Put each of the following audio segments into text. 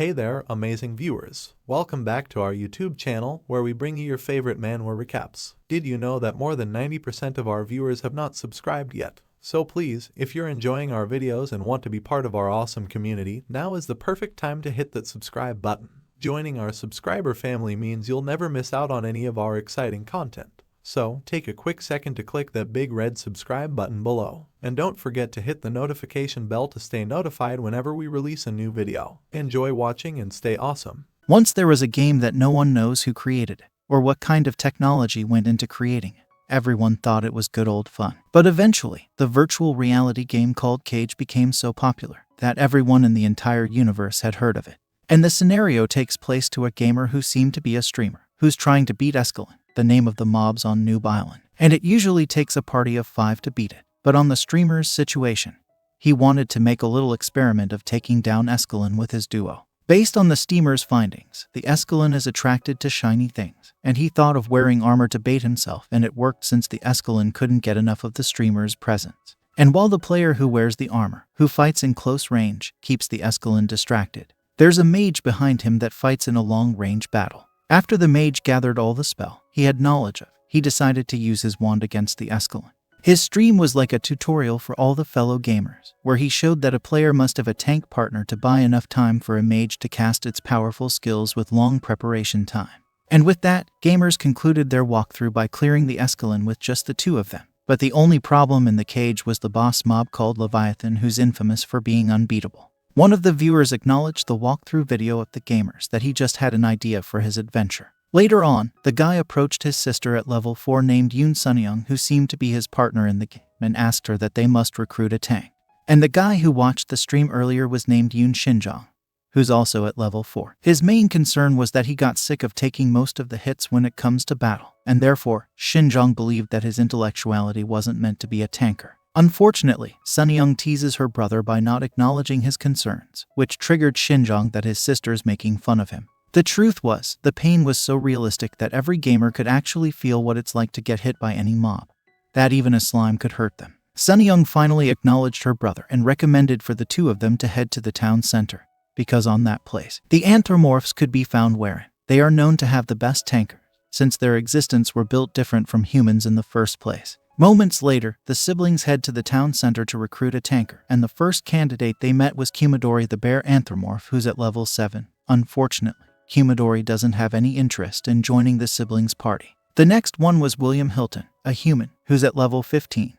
Hey there, amazing viewers. Welcome back to our YouTube channel where we bring you your favorite manhwa recaps. Did you know that more than 90% of our viewers have not subscribed yet? So please, if you're enjoying our videos and want to be part of our awesome community, now is the perfect time to hit that subscribe button. Joining our subscriber family means you'll never miss out on any of our exciting content. So, take a quick second to click that big red subscribe button below. And don't forget to hit the notification bell to stay notified whenever we release a new video. Enjoy watching and stay awesome. Once there was a game that no one knows who created it, or what kind of technology went into creating it. Everyone thought it was good old fun. But eventually, the virtual reality game called Cage became so popular that everyone in the entire universe had heard of it. And the scenario takes place to a gamer who seemed to be a streamer, who's trying to beat Escalon, the name of the mobs on Noob Island. And it usually takes a party of 5 to beat it. But on the streamer's situation, he wanted to make a little experiment of taking down Escalon with his duo. Based on the steamer's findings, the Escalon is attracted to shiny things, and he thought of wearing armor to bait himself, and it worked since the Escalon couldn't get enough of the streamer's presence. And while the player who wears the armor, who fights in close range, keeps the Escalon distracted, there's a mage behind him that fights in a long-range battle. After the mage gathered all the spell he had knowledge of, he decided to use his wand against the Escalon. His stream was like a tutorial for all the fellow gamers, where he showed that a player must have a tank partner to buy enough time for a mage to cast its powerful skills with long preparation time. And with that, gamers concluded their walkthrough by clearing the Escalon with just the two of them. But the only problem in the cage was the boss mob called Leviathan, who's infamous for being unbeatable. One of the viewers acknowledged the walkthrough video of the gamers that he just had an idea for his adventure. Later on, the guy approached his sister at level 4 named Yoon Sunyoung, who seemed to be his partner in the game, and asked her that they must recruit a tank. And the guy who watched the stream earlier was named Yoon Shinjong, who's also at level 4. His main concern was that he got sick of taking most of the hits when it comes to battle, and therefore, Shinjong believed that his intellectuality wasn't meant to be a tanker. Unfortunately, Sunyoung teases her brother by not acknowledging his concerns, which triggered Shinjong that his sister's making fun of him. The truth was, the pain was so realistic that every gamer could actually feel what it's like to get hit by any mob, that even a slime could hurt them. Sunyoung finally acknowledged her brother and recommended for the two of them to head to the town center, because on that place, the anthropomorphs could be found wherein they are known to have the best tankers, since their existence were built different from humans in the first place. Moments later, the siblings head to the town center to recruit a tanker, and the first candidate they met was Kumadori the bear anthropomorph, who's at level 7. Unfortunately, Kumadori doesn't have any interest in joining the siblings' party. The next one was William Hilton, a human, who's at level 15,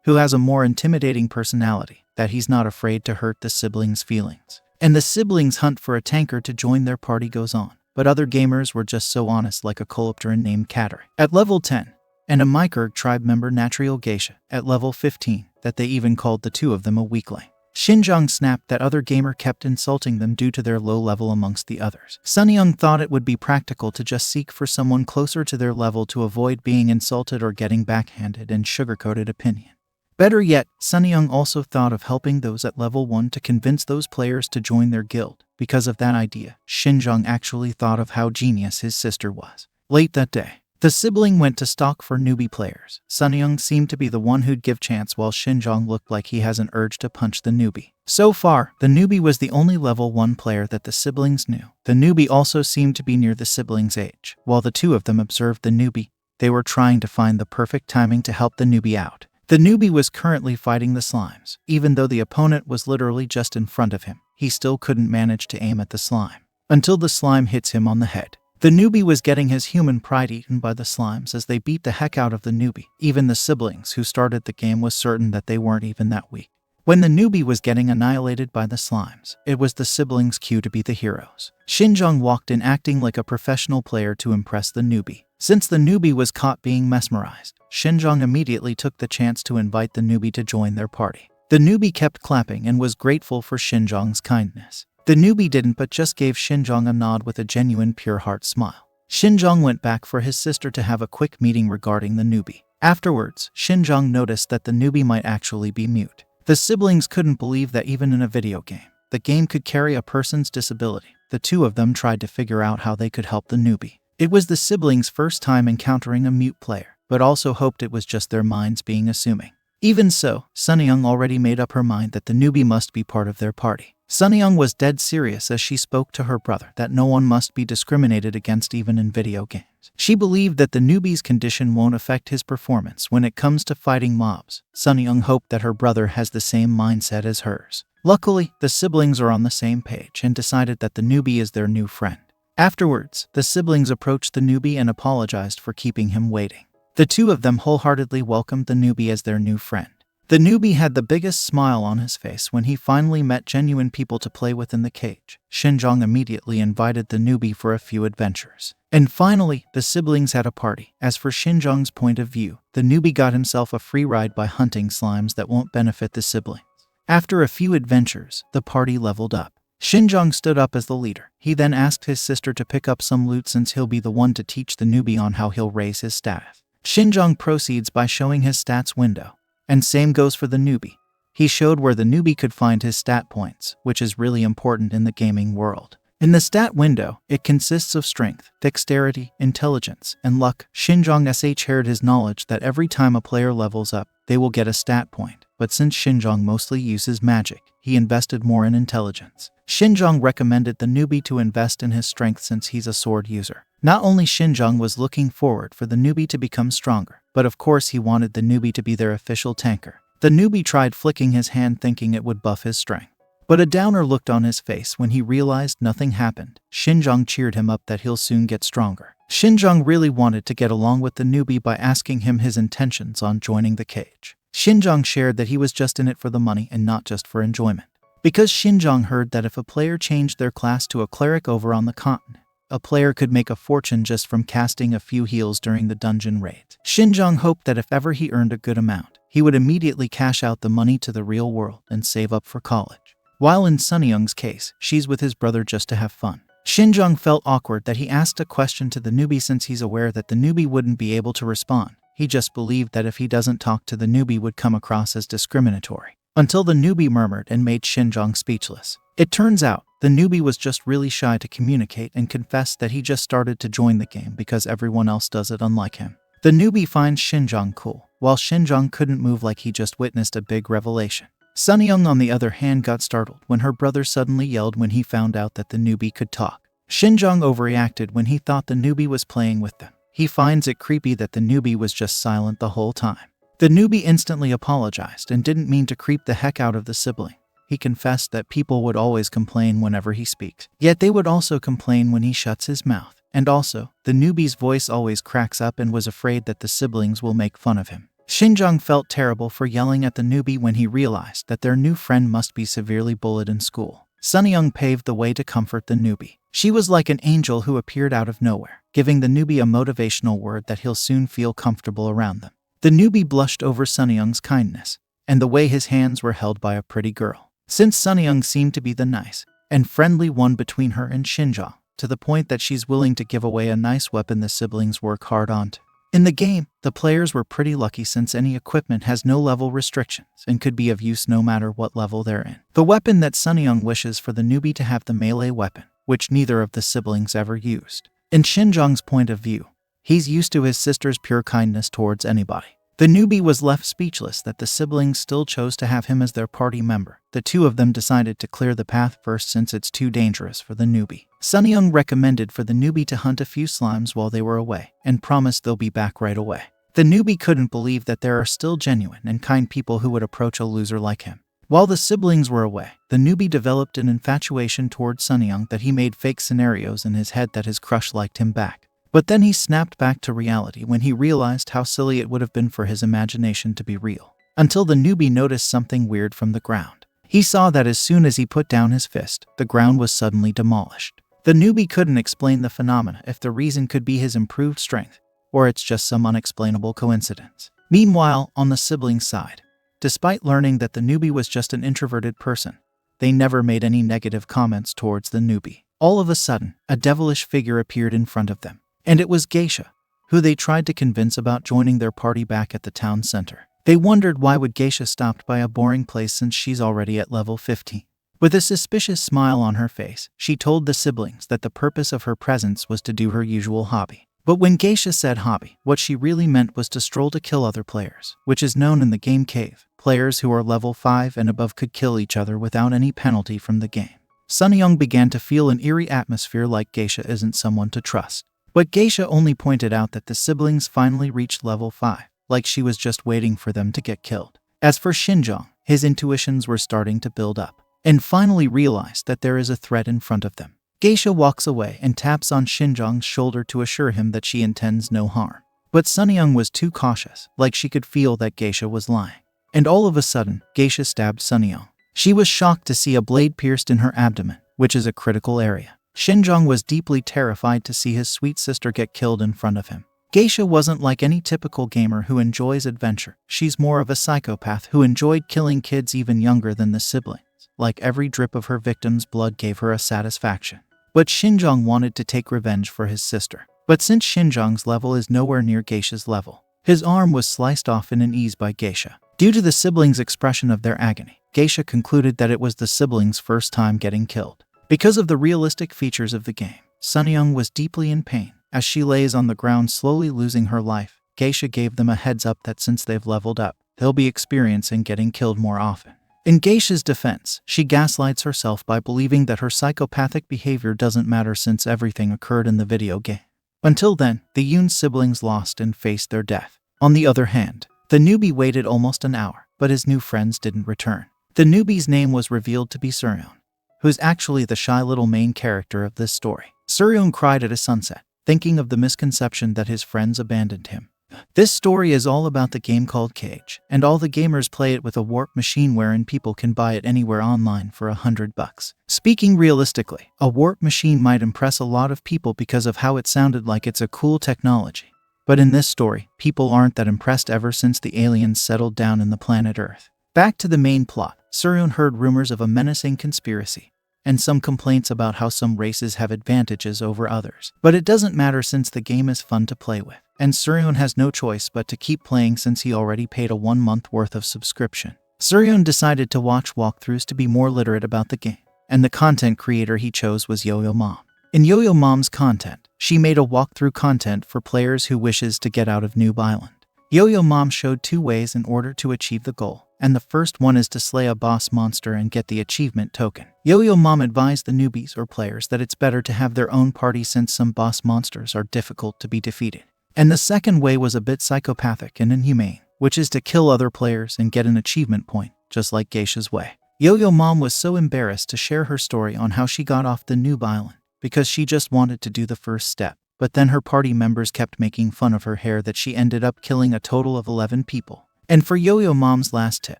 who has a more intimidating personality, that he's not afraid to hurt the siblings' feelings. And the siblings' hunt for a tanker to join their party goes on, but other gamers were just so honest, like a Colopteran named Kater at level 10, and a Mykurg tribe member Natriel Gaisha at level 15, that they even called the two of them a weakling. Shinjong snapped that other gamer kept insulting them due to their low level amongst the others. Sunyoung thought it would be practical to just seek for someone closer to their level to avoid being insulted or getting backhanded and sugar-coated opinion. Better yet, Sunyoung also thought of helping those at level 1 to convince those players to join their guild. Because of that idea, Shinjong actually thought of how genius his sister was. Late that day, the sibling went to stalk for newbie players. Sunyoung seemed to be the one who'd give chance, while Shinjong looked like he has an urge to punch the newbie. So far, the newbie was the only level 1 player that the siblings knew. The newbie also seemed to be near the siblings' age. While the two of them observed the newbie, they were trying to find the perfect timing to help the newbie out. The newbie was currently fighting the slimes. Even though the opponent was literally just in front of him, he still couldn't manage to aim at the slime, until the slime hits him on the head. The newbie was getting his human pride eaten by the slimes as they beat the heck out of the newbie. Even the siblings who started the game was certain that they weren't even that weak. When the newbie was getting annihilated by the slimes, it was the siblings' cue to be the heroes. Shinjong walked in acting like a professional player to impress the newbie. Since the newbie was caught being mesmerized, Shinjong immediately took the chance to invite the newbie to join their party. The newbie kept clapping and was grateful for Shinjong's kindness. The newbie didn't, but just gave Shinjong a nod with a genuine pure heart smile. Shinjong went back for his sister to have a quick meeting regarding the newbie. Afterwards, Shinjong noticed that the newbie might actually be mute. The siblings couldn't believe that even in a video game, the game could carry a person's disability. The two of them tried to figure out how they could help the newbie. It was the siblings' first time encountering a mute player, but also hoped it was just their minds being assuming. Even so, Sunyoung already made up her mind that the newbie must be part of their party. Siryeon was dead serious as she spoke to her brother that no one must be discriminated against even in video games. She believed that the newbie's condition won't affect his performance when it comes to fighting mobs. Siryeon hoped that her brother has the same mindset as hers. Luckily, the siblings are on the same page and decided that the newbie is their new friend. Afterwards, the siblings approached the newbie and apologized for keeping him waiting. The two of them wholeheartedly welcomed the newbie as their new friend. The newbie had the biggest smile on his face when he finally met genuine people to play with in the cage. Shinjong immediately invited the newbie for a few adventures. And finally, the siblings had a party. As for Shinjong's point of view, the newbie got himself a free ride by hunting slimes that won't benefit the siblings. After a few adventures, the party leveled up. Shinjong stood up as the leader. He then asked his sister to pick up some loot since he'll be the one to teach the newbie on how he'll raise his status. Shinjong proceeds by showing his stats window. And same goes for the newbie. He showed where the newbie could find his stat points, which is really important in the gaming world. In the stat window, it consists of strength, dexterity, intelligence, and luck. Shinjong shared his knowledge that every time a player levels up, they will get a stat point. But since Shinjong mostly uses magic, he invested more in intelligence. Shinjong recommended the newbie to invest in his strength since he's a sword user. Not only Shinjong was looking forward for the newbie to become stronger, but of course he wanted the newbie to be their official tanker. The newbie tried flicking his hand thinking it would buff his strength. But a downer looked on his face when he realized nothing happened. Shinjong cheered him up that he'll soon get stronger. Shinjong really wanted to get along with the newbie by asking him his intentions on joining the cage. Shinjong shared that he was just in it for the money and not just for enjoyment. Because Shinjong heard that if a player changed their class to a cleric over on the continent, a player could make a fortune just from casting a few heals during the dungeon raids. Shinjong hoped that if ever he earned a good amount, he would immediately cash out the money to the real world and save up for college. While in Sunyoung's case, she's with his brother just to have fun. Shinjong felt awkward that he asked a question to the newbie since he's aware that the newbie wouldn't be able to respond. He just believed that if he doesn't talk to the newbie would come across as discriminatory. Until the newbie murmured and made Shinjong speechless. It turns out, the newbie was just really shy to communicate and confessed that he just started to join the game because everyone else does it unlike him. The newbie finds Shinjong cool, while Shinjong couldn't move like he just witnessed a big revelation. Sunyoung on the other hand got startled when her brother suddenly yelled when he found out that the newbie could talk. Shinjong overreacted when he thought the newbie was playing with them. He finds it creepy that the newbie was just silent the whole time. The newbie instantly apologized and didn't mean to creep the heck out of the sibling. He confessed that people would always complain whenever he speaks, yet they would also complain when he shuts his mouth. And also, the newbie's voice always cracks up and was afraid that the siblings will make fun of him. Shinjong felt terrible for yelling at the newbie when he realized that their new friend must be severely bullied in school. Sunyoung paved the way to comfort the newbie. She was like an angel who appeared out of nowhere, giving the newbie a motivational word that he'll soon feel comfortable around them. The newbie blushed over Sunyoung's kindness, and the way his hands were held by a pretty girl. Since Sunyoung seemed to be the nice and friendly one between her and Shinjong, to the point that she's willing to give away a nice weapon the siblings work hard on. In the game, the players were pretty lucky since any equipment has no level restrictions and could be of use no matter what level they're in. The weapon that Sunyoung wishes for the newbie to have the melee weapon, which neither of the siblings ever used. In Shinjong's point of view, he's used to his sister's pure kindness towards anybody. The newbie was left speechless that the siblings still chose to have him as their party member. The two of them decided to clear the path first since it's too dangerous for the newbie. Sunyoung recommended for the newbie to hunt a few slimes while they were away, and promised they'll be back right away. The newbie couldn't believe that there are still genuine and kind people who would approach a loser like him. While the siblings were away, the newbie developed an infatuation towards Sunyoung that he made fake scenarios in his head that his crush liked him back. But then he snapped back to reality when he realized how silly it would have been for his imagination to be real. Until the newbie noticed something weird from the ground. He saw that as soon as he put down his fist, the ground was suddenly demolished. The newbie couldn't explain the phenomena if the reason could be his improved strength, or it's just some unexplainable coincidence. Meanwhile, on the siblings' side, despite learning that the newbie was just an introverted person, they never made any negative comments towards the newbie. All of a sudden, a devilish figure appeared in front of them. And it was Geisha, who they tried to convince about joining their party back at the town center. They wondered why would Geisha stopped by a boring place since she's already at level 15. With a suspicious smile on her face, she told the siblings that the purpose of her presence was to do her usual hobby. But when Geisha said hobby, what she really meant was to stroll to kill other players, which is known in the game cave. players who are level 5 and above could kill each other without any penalty from the game. Surion began to feel an eerie atmosphere like Geisha isn't someone to trust. But Geisha only pointed out that the siblings finally reached level 5, like she was just waiting for them to get killed. As for Shinjong, his intuitions were starting to build up, and finally realized that there is a threat in front of them. Geisha walks away and taps on Shinjong's shoulder to assure him that she intends no harm. But Surion was too cautious, like she could feel that Geisha was lying. And all of a sudden, Geisha stabbed Surion. She was shocked to see a blade pierced in her abdomen, which is a critical area. Shinjong was deeply terrified to see his sweet sister get killed in front of him. Geisha wasn't like any typical gamer who enjoys adventure. She's more of a psychopath who enjoyed killing kids even younger than the siblings. Like every drip of her victim's blood gave her a satisfaction. But Shinjong wanted to take revenge for his sister. But since Shinjong's level is nowhere near Geisha's level, his arm was sliced off in an ease by Geisha. Due to the siblings' expression of their agony, Geisha concluded that it was the siblings' first time getting killed. Because of the realistic features of the game, Surion was deeply in pain. As she lays on the ground slowly losing her life, Geisha gave them a heads up that since they've leveled up, they'll be experiencing getting killed more often. In Geisha's defense, she gaslights herself by believing that her psychopathic behavior doesn't matter since everything occurred in the video game. Until then, the Yoon siblings lost and faced their death. On the other hand, the newbie waited almost an hour, but his new friends didn't return. The newbie's name was revealed to be Surion, who's actually the shy little main character of this story. Surion cried at a sunset, thinking of the misconception that his friends abandoned him. This story is all about the game called Cage, and all the gamers play it with a warp machine wherein people can buy it anywhere online for $100. Speaking realistically, a warp machine might impress a lot of people because of how it sounded like it's a cool technology. But in this story, people aren't that impressed ever since the aliens settled down in the planet Earth. Back to the main plot, Surion heard rumors of a menacing conspiracy, and some complaints about how some races have advantages over others. But it doesn't matter since the game is fun to play with, and Surion has no choice but to keep playing since he already paid a 1 month worth of subscription. Surion decided to watch walkthroughs to be more literate about the game, and the content creator he chose was Yo-Yo Mom. In Yo-Yo Mom's content, she made a walkthrough content for players who wishes to get out of Noob Island. Yo-Yo Mom showed 2 ways in order to achieve the goal, and the first one is to slay a boss monster and get the achievement token. Yo-Yo Mom advised the newbies or players that it's better to have their own party since some boss monsters are difficult to be defeated. And the second way was a bit psychopathic and inhumane, which is to kill other players and get an achievement point, just like Geisha's way. Yo-Yo Mom was so embarrassed to share her story on how she got off the Noob Island, because she just wanted to do the first step. But then her party members kept making fun of her hair that she ended up killing a total of 11 people. And for Yo-Yo Mom's last tip,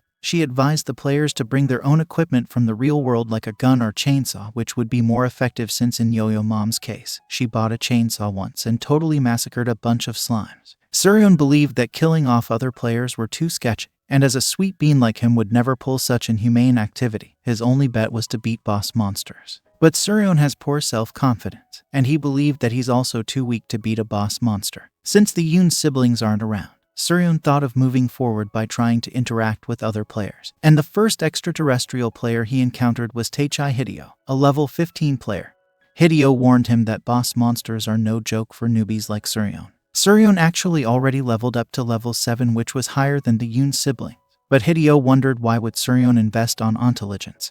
she advised the players to bring their own equipment from the real world like a gun or chainsaw, which would be more effective since in Yo-Yo Mom's case, she bought a chainsaw once and totally massacred a bunch of slimes. Surion believed that killing off other players were too sketchy, and as a sweet bean like him would never pull such inhumane activity, his only bet was to beat boss monsters. But Surion has poor self-confidence, and he believed that he's also too weak to beat a boss monster. Since the Yoon siblings aren't around, Surion thought of moving forward by trying to interact with other players. And the first extraterrestrial player he encountered was Taechai Hideo, a level 15 player. Hideo warned him that boss monsters are no joke for newbies like Surion. Surion actually already leveled up to level 7, which was higher than the Yoon siblings. But Hideo wondered why would Surion invest on intelligence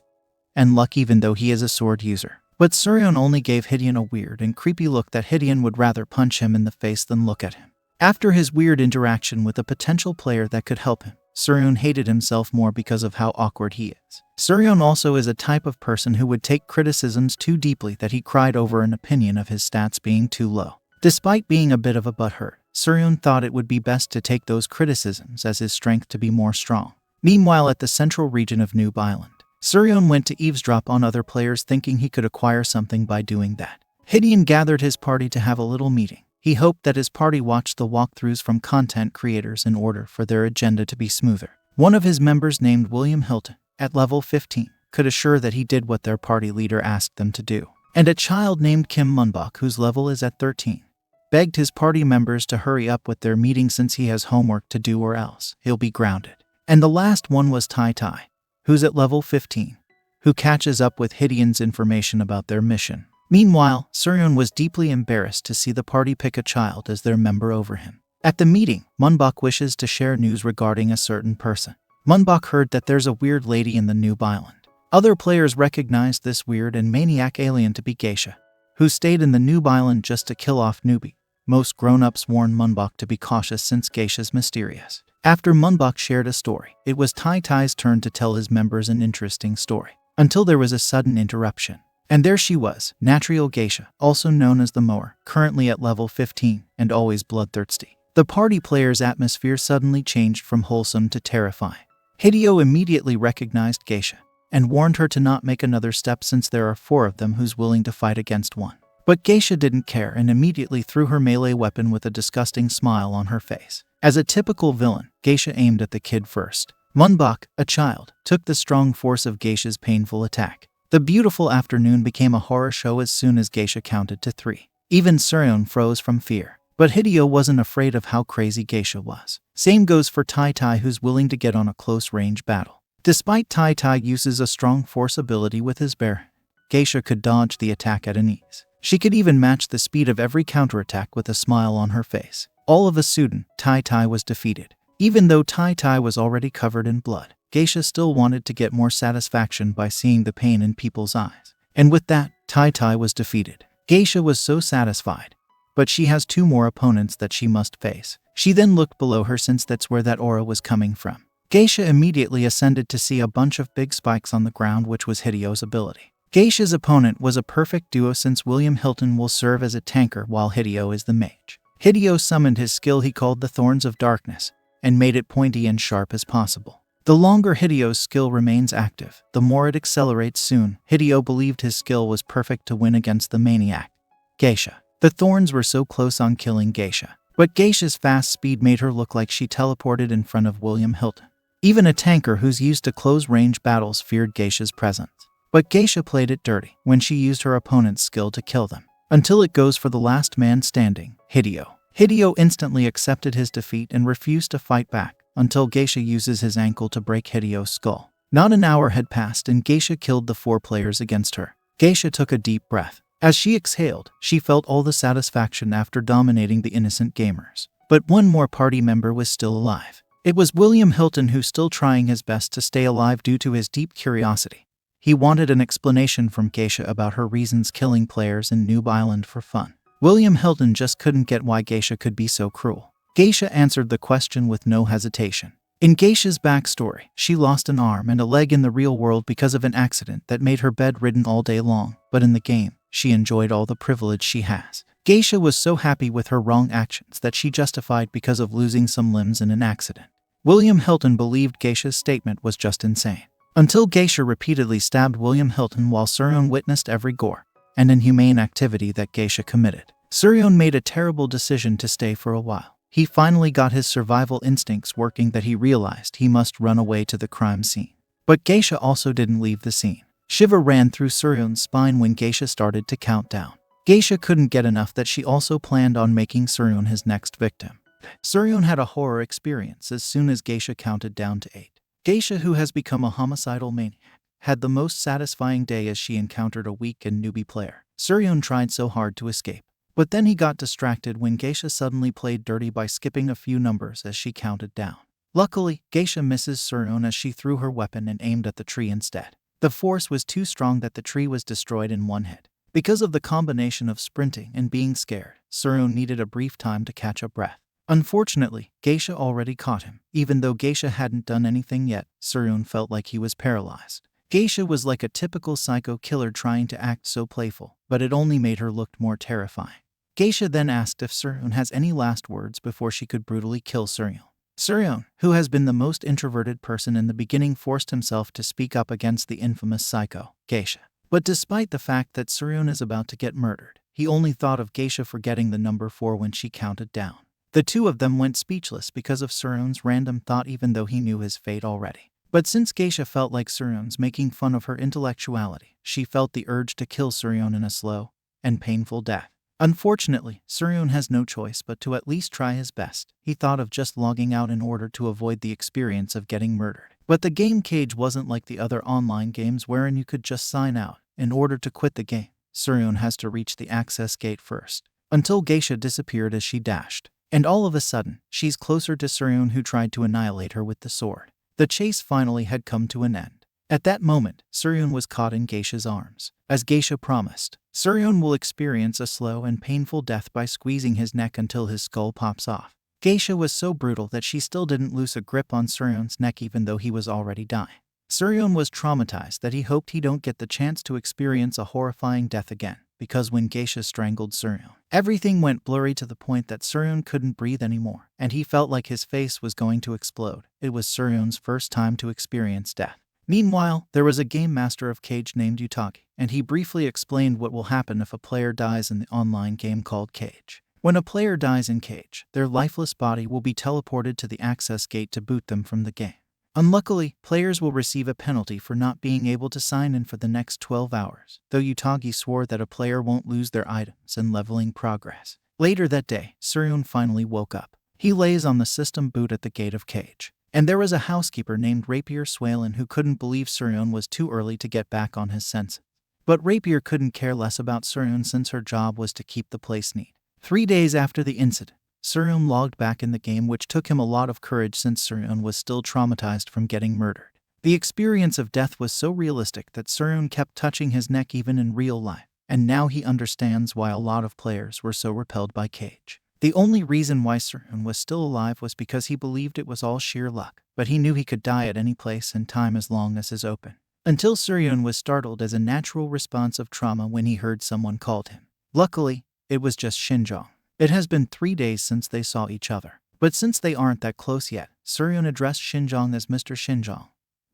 and luck even though he is a sword user. But Surion only gave Hideon a weird and creepy look that Hideon would rather punch him in the face than look at him. After his weird interaction with a potential player that could help him, Surion hated himself more because of how awkward he is. Surion also is a type of person who would take criticisms too deeply that he cried over an opinion of his stats being too low. Despite being a bit of a butthurt, Surion thought it would be best to take those criticisms as his strength to be more strong. Meanwhile, at the central region of Noob Island, Surion went to eavesdrop on other players thinking he could acquire something by doing that. Hideon gathered his party to have a little meeting. He hoped that his party watched the walkthroughs from content creators in order for their agenda to be smoother. One of his members named William Hilton, at level 15, could assure that he did what their party leader asked them to do. And a child named Kim Munbok, whose level is at 13, begged his party members to hurry up with their meeting since he has homework to do or else he'll be grounded. And the last one was Tai Tai, who's at level 15, who catches up with Hideon's information about their mission. Meanwhile, Surion was deeply embarrassed to see the party pick a child as their member over him. At the meeting, Munbok wishes to share news regarding a certain person. Munbok heard that there's a weird lady in the Noob Island. Other players recognized this weird and maniac alien to be Geisha, who stayed in the Noob Island just to kill off newbie. Most grown-ups warned Munbok to be cautious since Geisha's mysterious. After Munbok shared a story, it was Tai Tai's turn to tell his members an interesting story, until there was a sudden interruption. And there she was, Natriel Gaisha, also known as the Mower, currently at level 15, and always bloodthirsty. The party player's atmosphere suddenly changed from wholesome to terrifying. Hideo immediately recognized Geisha, and warned her to not make another step since there are 4 of them who's willing to fight against one. But Geisha didn't care and immediately threw her melee weapon with a disgusting smile on her face. As a typical villain, Geisha aimed at the kid first. Munbok, a child, took the strong force of Geisha's painful attack. The beautiful afternoon became a horror show as soon as Geisha counted to 3. Even Surion froze from fear. But Hideo wasn't afraid of how crazy Geisha was. Same goes for Tai Tai, who's willing to get on a close-range battle. Despite Tai Tai uses a strong force ability with his bear, Geisha could dodge the attack at an ease. She could even match the speed of every counterattack with a smile on her face. All of a sudden, Tai Tai was defeated. Even though Tai Tai was already covered in blood, Geisha still wanted to get more satisfaction by seeing the pain in people's eyes. And with that, Tai Tai was defeated. Geisha was so satisfied. But she has 2 more opponents that she must face. She then looked below her since that's where that aura was coming from. Geisha immediately ascended to see a bunch of big spikes on the ground, which was Hideo's ability. Geisha's opponent was a perfect duo since William Hilton will serve as a tanker while Hideo is the mage. Hideo summoned his skill he called the Thorns of Darkness, and made it pointy and sharp as possible. The longer Hideo's skill remains active, the more it accelerates soon. Hideo believed his skill was perfect to win against the maniac, Geisha. The thorns were so close on killing Geisha, but Geisha's fast speed made her look like she teleported in front of William Hilton. Even a tanker who's used to close-range battles feared Geisha's presence. But Geisha played it dirty when she used her opponent's skill to kill them. Until it goes for the last man standing, Hideo. Hideo instantly accepted his defeat and refused to fight back, until Geisha uses his ankle to break Hideo's skull. Not an hour had passed and Geisha killed the 4 players against her. Geisha took a deep breath. As she exhaled, she felt all the satisfaction after dominating the innocent gamers. But one more party member was still alive. It was William Hilton, who's still trying his best to stay alive due to his deep curiosity. He wanted an explanation from Geisha about her reasons killing players in Noob Island for fun. William Hilton just couldn't get why Geisha could be so cruel. Geisha answered the question with no hesitation. In Geisha's backstory, she lost an arm and a leg in the real world because of an accident that made her bedridden all day long, but in the game, she enjoyed all the privilege she has. Geisha was so happy with her wrong actions that she justified because of losing some limbs in an accident. William Hilton believed Geisha's statement was just insane. Until Geisha repeatedly stabbed William Hilton while Surion witnessed every gore and inhumane activity that Geisha committed. Surion made a terrible decision to stay for a while. He finally got his survival instincts working that he realized he must run away to the crime scene. But Geisha also didn't leave the scene. Shiva ran through Surion's spine when Geisha started to count down. Geisha couldn't get enough that she also planned on making Surion his next victim. Surion had a horror experience as soon as Geisha counted down to 8. Geisha, who has become a homicidal maniac, had the most satisfying day as she encountered a weak and newbie player. Surion tried so hard to escape, but then he got distracted when Geisha suddenly played dirty by skipping a few numbers as she counted down. Luckily, Geisha misses Surion as she threw her weapon and aimed at the tree instead. The force was too strong that the tree was destroyed in one hit. Because of the combination of sprinting and being scared, Surion needed a brief time to catch a breath. Unfortunately, Geisha already caught him. Even though Geisha hadn't done anything yet, Surion felt like he was paralyzed. Geisha was like a typical psycho killer trying to act so playful, but it only made her look more terrifying. Geisha then asked if Surion has any last words before she could brutally kill Surion. Surion, who has been the most introverted person in the beginning, forced himself to speak up against the infamous psycho, Geisha. But despite the fact that Surion is about to get murdered, he only thought of Geisha forgetting the number 4 when she counted down. The 2 of them went speechless because of Surion's random thought, even though he knew his fate already. But since Geisha felt like Surion's making fun of her intellectuality, she felt the urge to kill Surion in a slow and painful death. Unfortunately, Surion has no choice but to at least try his best. He thought of just logging out in order to avoid the experience of getting murdered. But the game cage wasn't like the other online games wherein you could just sign out. In order to quit the game, Surion has to reach the access gate first, until Geisha disappeared as she dashed. And all of a sudden, she's closer to Surion, who tried to annihilate her with the sword. The chase finally had come to an end. At that moment, Surion was caught in Geisha's arms. As Geisha promised, Surion will experience a slow and painful death by squeezing his neck until his skull pops off. Geisha was so brutal that she still didn't loose a grip on Surion's neck even though he was already dying. Surion was traumatized that he hoped he don't get the chance to experience a horrifying death again, because when Geisha strangled Surion, everything went blurry to the point that Surion couldn't breathe anymore, and he felt like his face was going to explode. It was Surion's first time to experience death. Meanwhile, there was a game master of Cage named Utagi, and he briefly explained what will happen if a player dies in the online game called Cage. When a player dies in Cage, their lifeless body will be teleported to the access gate to boot them from the game. Unluckily, players will receive a penalty for not being able to sign in for the next 12 hours, though Utagi swore that a player won't lose their items and leveling progress. Later that day, Surion finally woke up. He lays on the system boot at the gate of Cage. And there was a housekeeper named Rapier Swalen who couldn't believe Surion was too early to get back on his senses. But Rapier couldn't care less about Surion since her job was to keep the place neat. 3 days after the incident, Surion logged back in the game, which took him a lot of courage since Surion was still traumatized from getting murdered. The experience of death was so realistic that Surion kept touching his neck even in real life, and now he understands why a lot of players were so repelled by Cage. The only reason why Surion was still alive was because he believed it was all sheer luck, but he knew he could die at any place and time as long as is open. Until Surion was startled as a natural response of trauma when he heard someone called him. Luckily, it was just Shinjong. It has been 3 days since they saw each other. But since they aren't that close yet, Surion addressed Shinjong as Mr. Shinjong.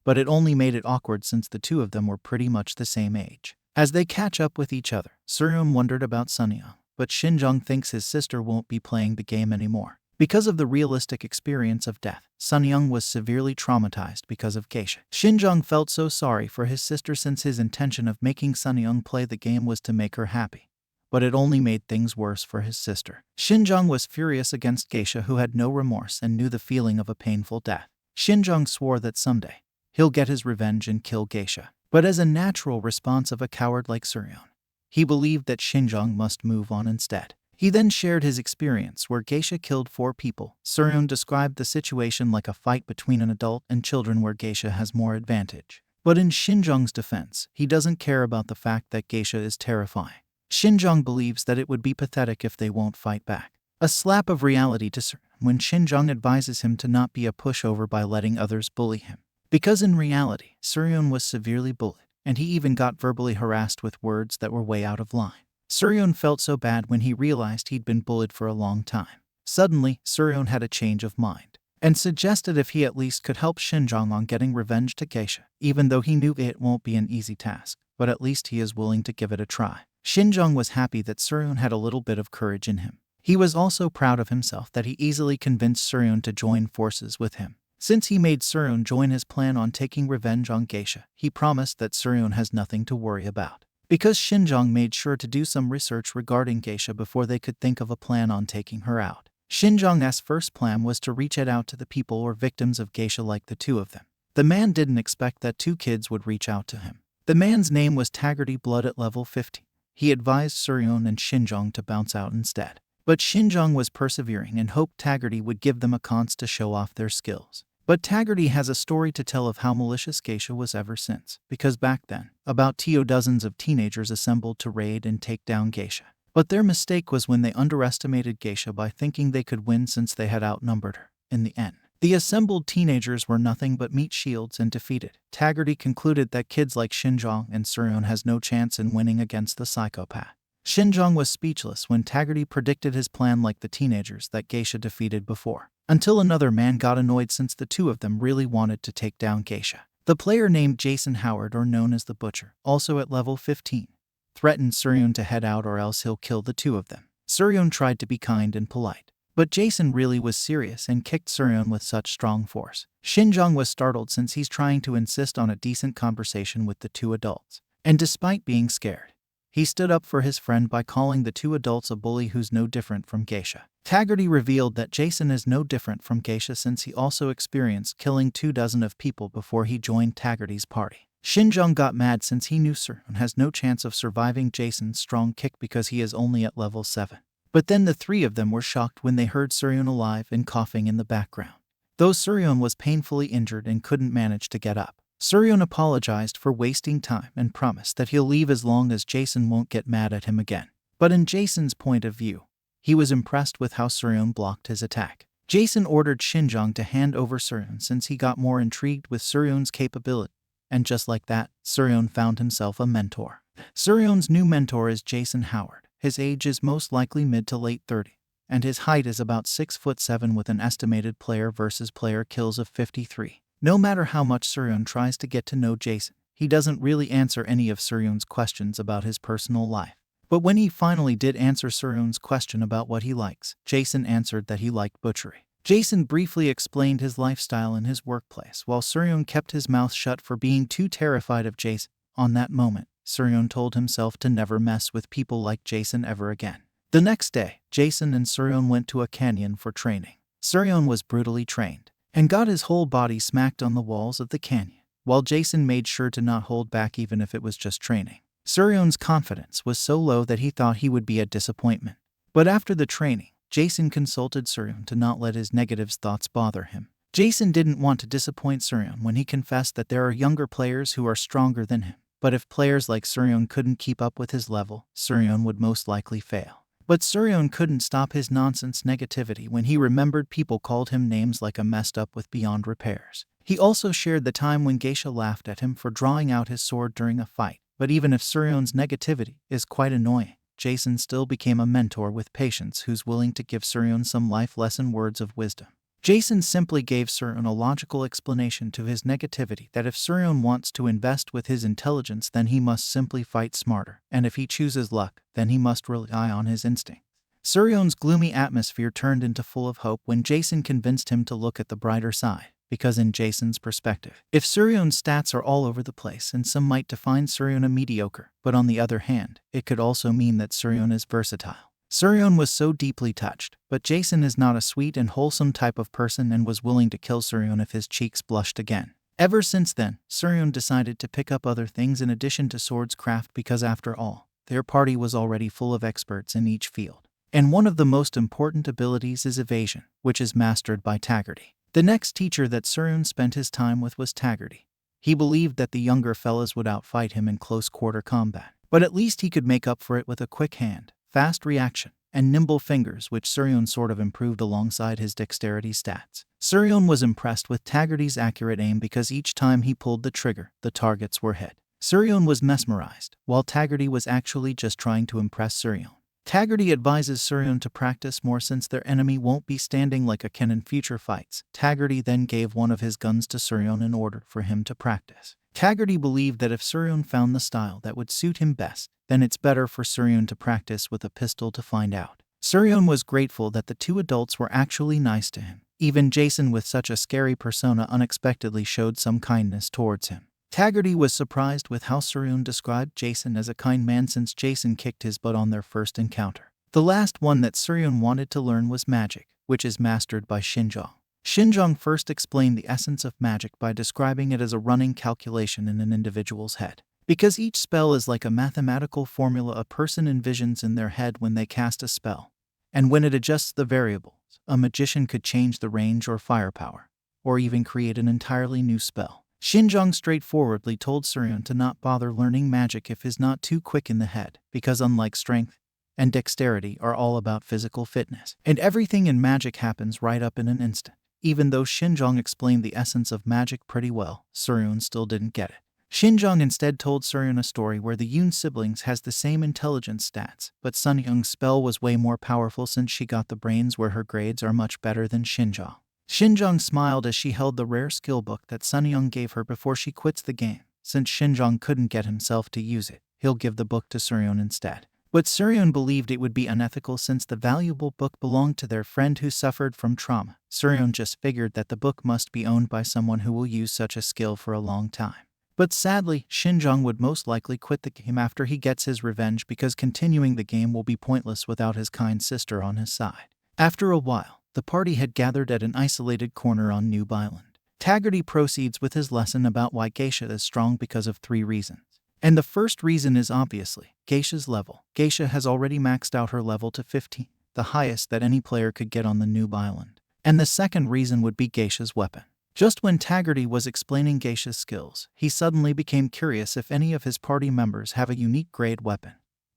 But it only made it awkward since the two of them were pretty much the same age. As they catch up with each other, Surion wondered about Siryeon, but Shinjong thinks his sister won't be playing the game anymore. Because of the realistic experience of death, Siryeon was severely traumatized because of Geisha. Shinjong felt so sorry for his sister since his intention of making Siryeon play the game was to make her happy. But it only made things worse for his sister. Shinjong was furious against Geisha, who had no remorse and knew the feeling of a painful death. Shinjong swore that someday he'll get his revenge and kill Geisha. But as a natural response of a coward like Surion, he believed that Shinjong must move on instead. He then shared his experience where Geisha killed 4 people. Surion described the situation like a fight between an adult and children where Geisha has more advantage. But in Shinjong's defense, he doesn't care about the fact that Geisha is terrifying. Shinjong believes that it would be pathetic if they won't fight back. A slap of reality to Surion when Shinjong advises him to not be a pushover by letting others bully him. Because in reality, Surion was severely bullied, and he even got verbally harassed with words that were way out of line. Surion felt so bad when he realized he'd been bullied for a long time. Suddenly, Surion had a change of mind, and suggested if he at least could help Shinjong on getting revenge to Geisha, even though he knew it won't be an easy task, but at least he is willing to give it a try. Shinjong was happy that Surion had a little bit of courage in him. He was also proud of himself that he easily convinced Surion to join forces with him. Since he made Surion join his plan on taking revenge on Geisha, he promised that Surion has nothing to worry about. Because Shinjong made sure to do some research regarding Geisha before they could think of a plan on taking her out. Shinjong's first plan was to reach out to the people or victims of Geisha like the two of them. The man didn't expect that 2 kids would reach out to him. The man's name was Taggarty Blood at level 50. He advised Surion and Shinjong to bounce out instead. But Shinjong was persevering and hoped Taggarty would give them a chance to show off their skills. But Taggarty has a story to tell of how malicious Geisha was ever since, because back then, about dozens of teenagers assembled to raid and take down Geisha. But their mistake was when they underestimated Geisha by thinking they could win since they had outnumbered her. In the end, the assembled teenagers were nothing but meat shields and defeated. Taggarty concluded that kids like Shinjong and Surion has no chance in winning against the psychopath. Shinjong was speechless when Taggarty predicted his plan like the teenagers that Geisha defeated before. Until another man got annoyed since the two of them really wanted to take down Geisha. The player named Jason Howard, or known as the Butcher, also at level 15, threatened Surion to head out or else he'll kill the two of them. Surion tried to be kind and polite, but Jason really was serious and kicked Surion with such strong force. Shinjong was startled since he's trying to insist on a decent conversation with the 2 adults. And despite being scared, he stood up for his friend by calling the 2 adults a bully who's no different from Geisha. Taggarty revealed that Jason is no different from Geisha since he also experienced killing 24 of people before he joined Taggarty's party. Shinjong got mad since he knew Surion has no chance of surviving Jason's strong kick because he is only at level 7. But then the 3 of them were shocked when they heard Surion alive and coughing in the background. though Surion was painfully injured and couldn't manage to get up. Surion apologized for wasting time and promised that he'll leave as long as Jason won't get mad at him again. But in Jason's point of view, he was impressed with how Surion blocked his attack. Jason ordered Shinjong to hand over Surion since he got more intrigued with Surion's capability, and just like that, Surion found himself a mentor. Surion's new mentor is Jason Howard. His age is most likely mid to late 30, and his height is about 6'7" with an estimated player versus player kills of 53. No matter how much Surion tries to get to know Jason, he doesn't really answer any of Surion's questions about his personal life. But when he finally did answer Surion's question about what he likes, Jason answered that he liked butchery. Jason briefly explained his lifestyle in his workplace, while Surion kept his mouth shut for being too terrified of Jason. On that moment, Surion told himself to never mess with people like Jason ever again. The next day, Jason and Surion went to a canyon for training. Surion was brutally trained and got his whole body smacked on the walls of the canyon, while Jason made sure to not hold back even if it was just training. Surion's confidence was so low that he thought he would be a disappointment. But after the training, Jason consulted Surion to not let his negative thoughts bother him. Jason didn't want to disappoint Surion when he confessed that there are younger players who are stronger than him. But if players like Surion couldn't keep up with his level, Surion would most likely fail. But Surion couldn't stop his nonsense negativity when he remembered people called him names like a messed up with beyond repairs. He also shared the time when Geisha laughed at him for drawing out his sword during a fight. But even if Surion's negativity is quite annoying, Jason still became a mentor with patience who's willing to give Surion some life lesson words of wisdom. Jason simply gave Surion a logical explanation to his negativity that if Surion wants to invest with his intelligence, then he must simply fight smarter, and if he chooses luck, then he must rely on his instinct. Surion's gloomy atmosphere turned into full of hope when Jason convinced him to look at the brighter side, because in Jason's perspective, if Surion's stats are all over the place and some might define Surion a mediocre, but on the other hand, it could also mean that Surion is versatile. Surion was so deeply touched, but Jason is not a sweet and wholesome type of person and was willing to kill Surion if his cheeks blushed again. Ever since then, Surion decided to pick up other things in addition to swordscraft because after all, their party was already full of experts in each field. And one of the most important abilities is evasion, which is mastered by Taggarty. The next teacher that Surion spent his time with was Taggarty. He believed that the younger fellas would outfight him in close-quarter combat, but at least he could make up for it with a quick hand, fast reaction, and nimble fingers, which Surion sort of improved alongside his dexterity stats. Surion was impressed with Taggarty's accurate aim because each time he pulled the trigger, the targets were hit. Surion was mesmerized, while Taggarty was actually just trying to impress Surion. Taggarty advises Surion to practice more since their enemy won't be standing like a Ken in future fights. Taggarty then gave one of his guns to Surion in order for him to practice. Taggarty believed that if Surion found the style that would suit him best, then it's better for Surion to practice with a pistol to find out. Surion was grateful that the two adults were actually nice to him. Even Jason, with such a scary persona, unexpectedly showed some kindness towards him. Taggarty was surprised with how Surion described Jason as a kind man since Jason kicked his butt on their first encounter. The last one that Surion wanted to learn was magic, which is mastered by Shinjong. Shinjong first explained the essence of magic by describing it as a running calculation in an individual's head. Because each spell is like a mathematical formula a person envisions in their head when they cast a spell. And when it adjusts the variables, a magician could change the range or firepower, or even create an entirely new spell. Shinjong straightforwardly told Surion to not bother learning magic if he's not too quick in the head, because unlike strength and dexterity are all about physical fitness, and everything in magic happens right up in an instant. Even though Shinjong explained the essence of magic pretty well, Surion still didn't get it. Shinjong instead told Surion a story where the Yoon siblings has the same intelligence stats, but Sunyoung's spell was way more powerful since she got the brains where her grades are much better than Shinjong. Shinjong smiled as she held the rare skill book that Sunyoung gave her before she quits the game. Since Shinjong couldn't get himself to use it, he'll give the book to Surion instead. But Surion believed it would be unethical since the valuable book belonged to their friend who suffered from trauma. Surion just figured that the book must be owned by someone who will use such a skill for a long time. But sadly, Shinjong would most likely quit the game after he gets his revenge because continuing the game will be pointless without his kind sister on his side. After a while, the party had gathered at an isolated corner on Noob Island. Taggarty proceeds with his lesson about why Geisha is strong because of 3 reasons. And the first reason is obviously Geisha's level. Geisha has already maxed out her level to 15, the highest that any player could get on the Noob Island. And the second reason would be Geisha's weapon. Just when Taggarty was explaining Geisha's skills, he suddenly became curious if any of his party members have a unique grade weapon.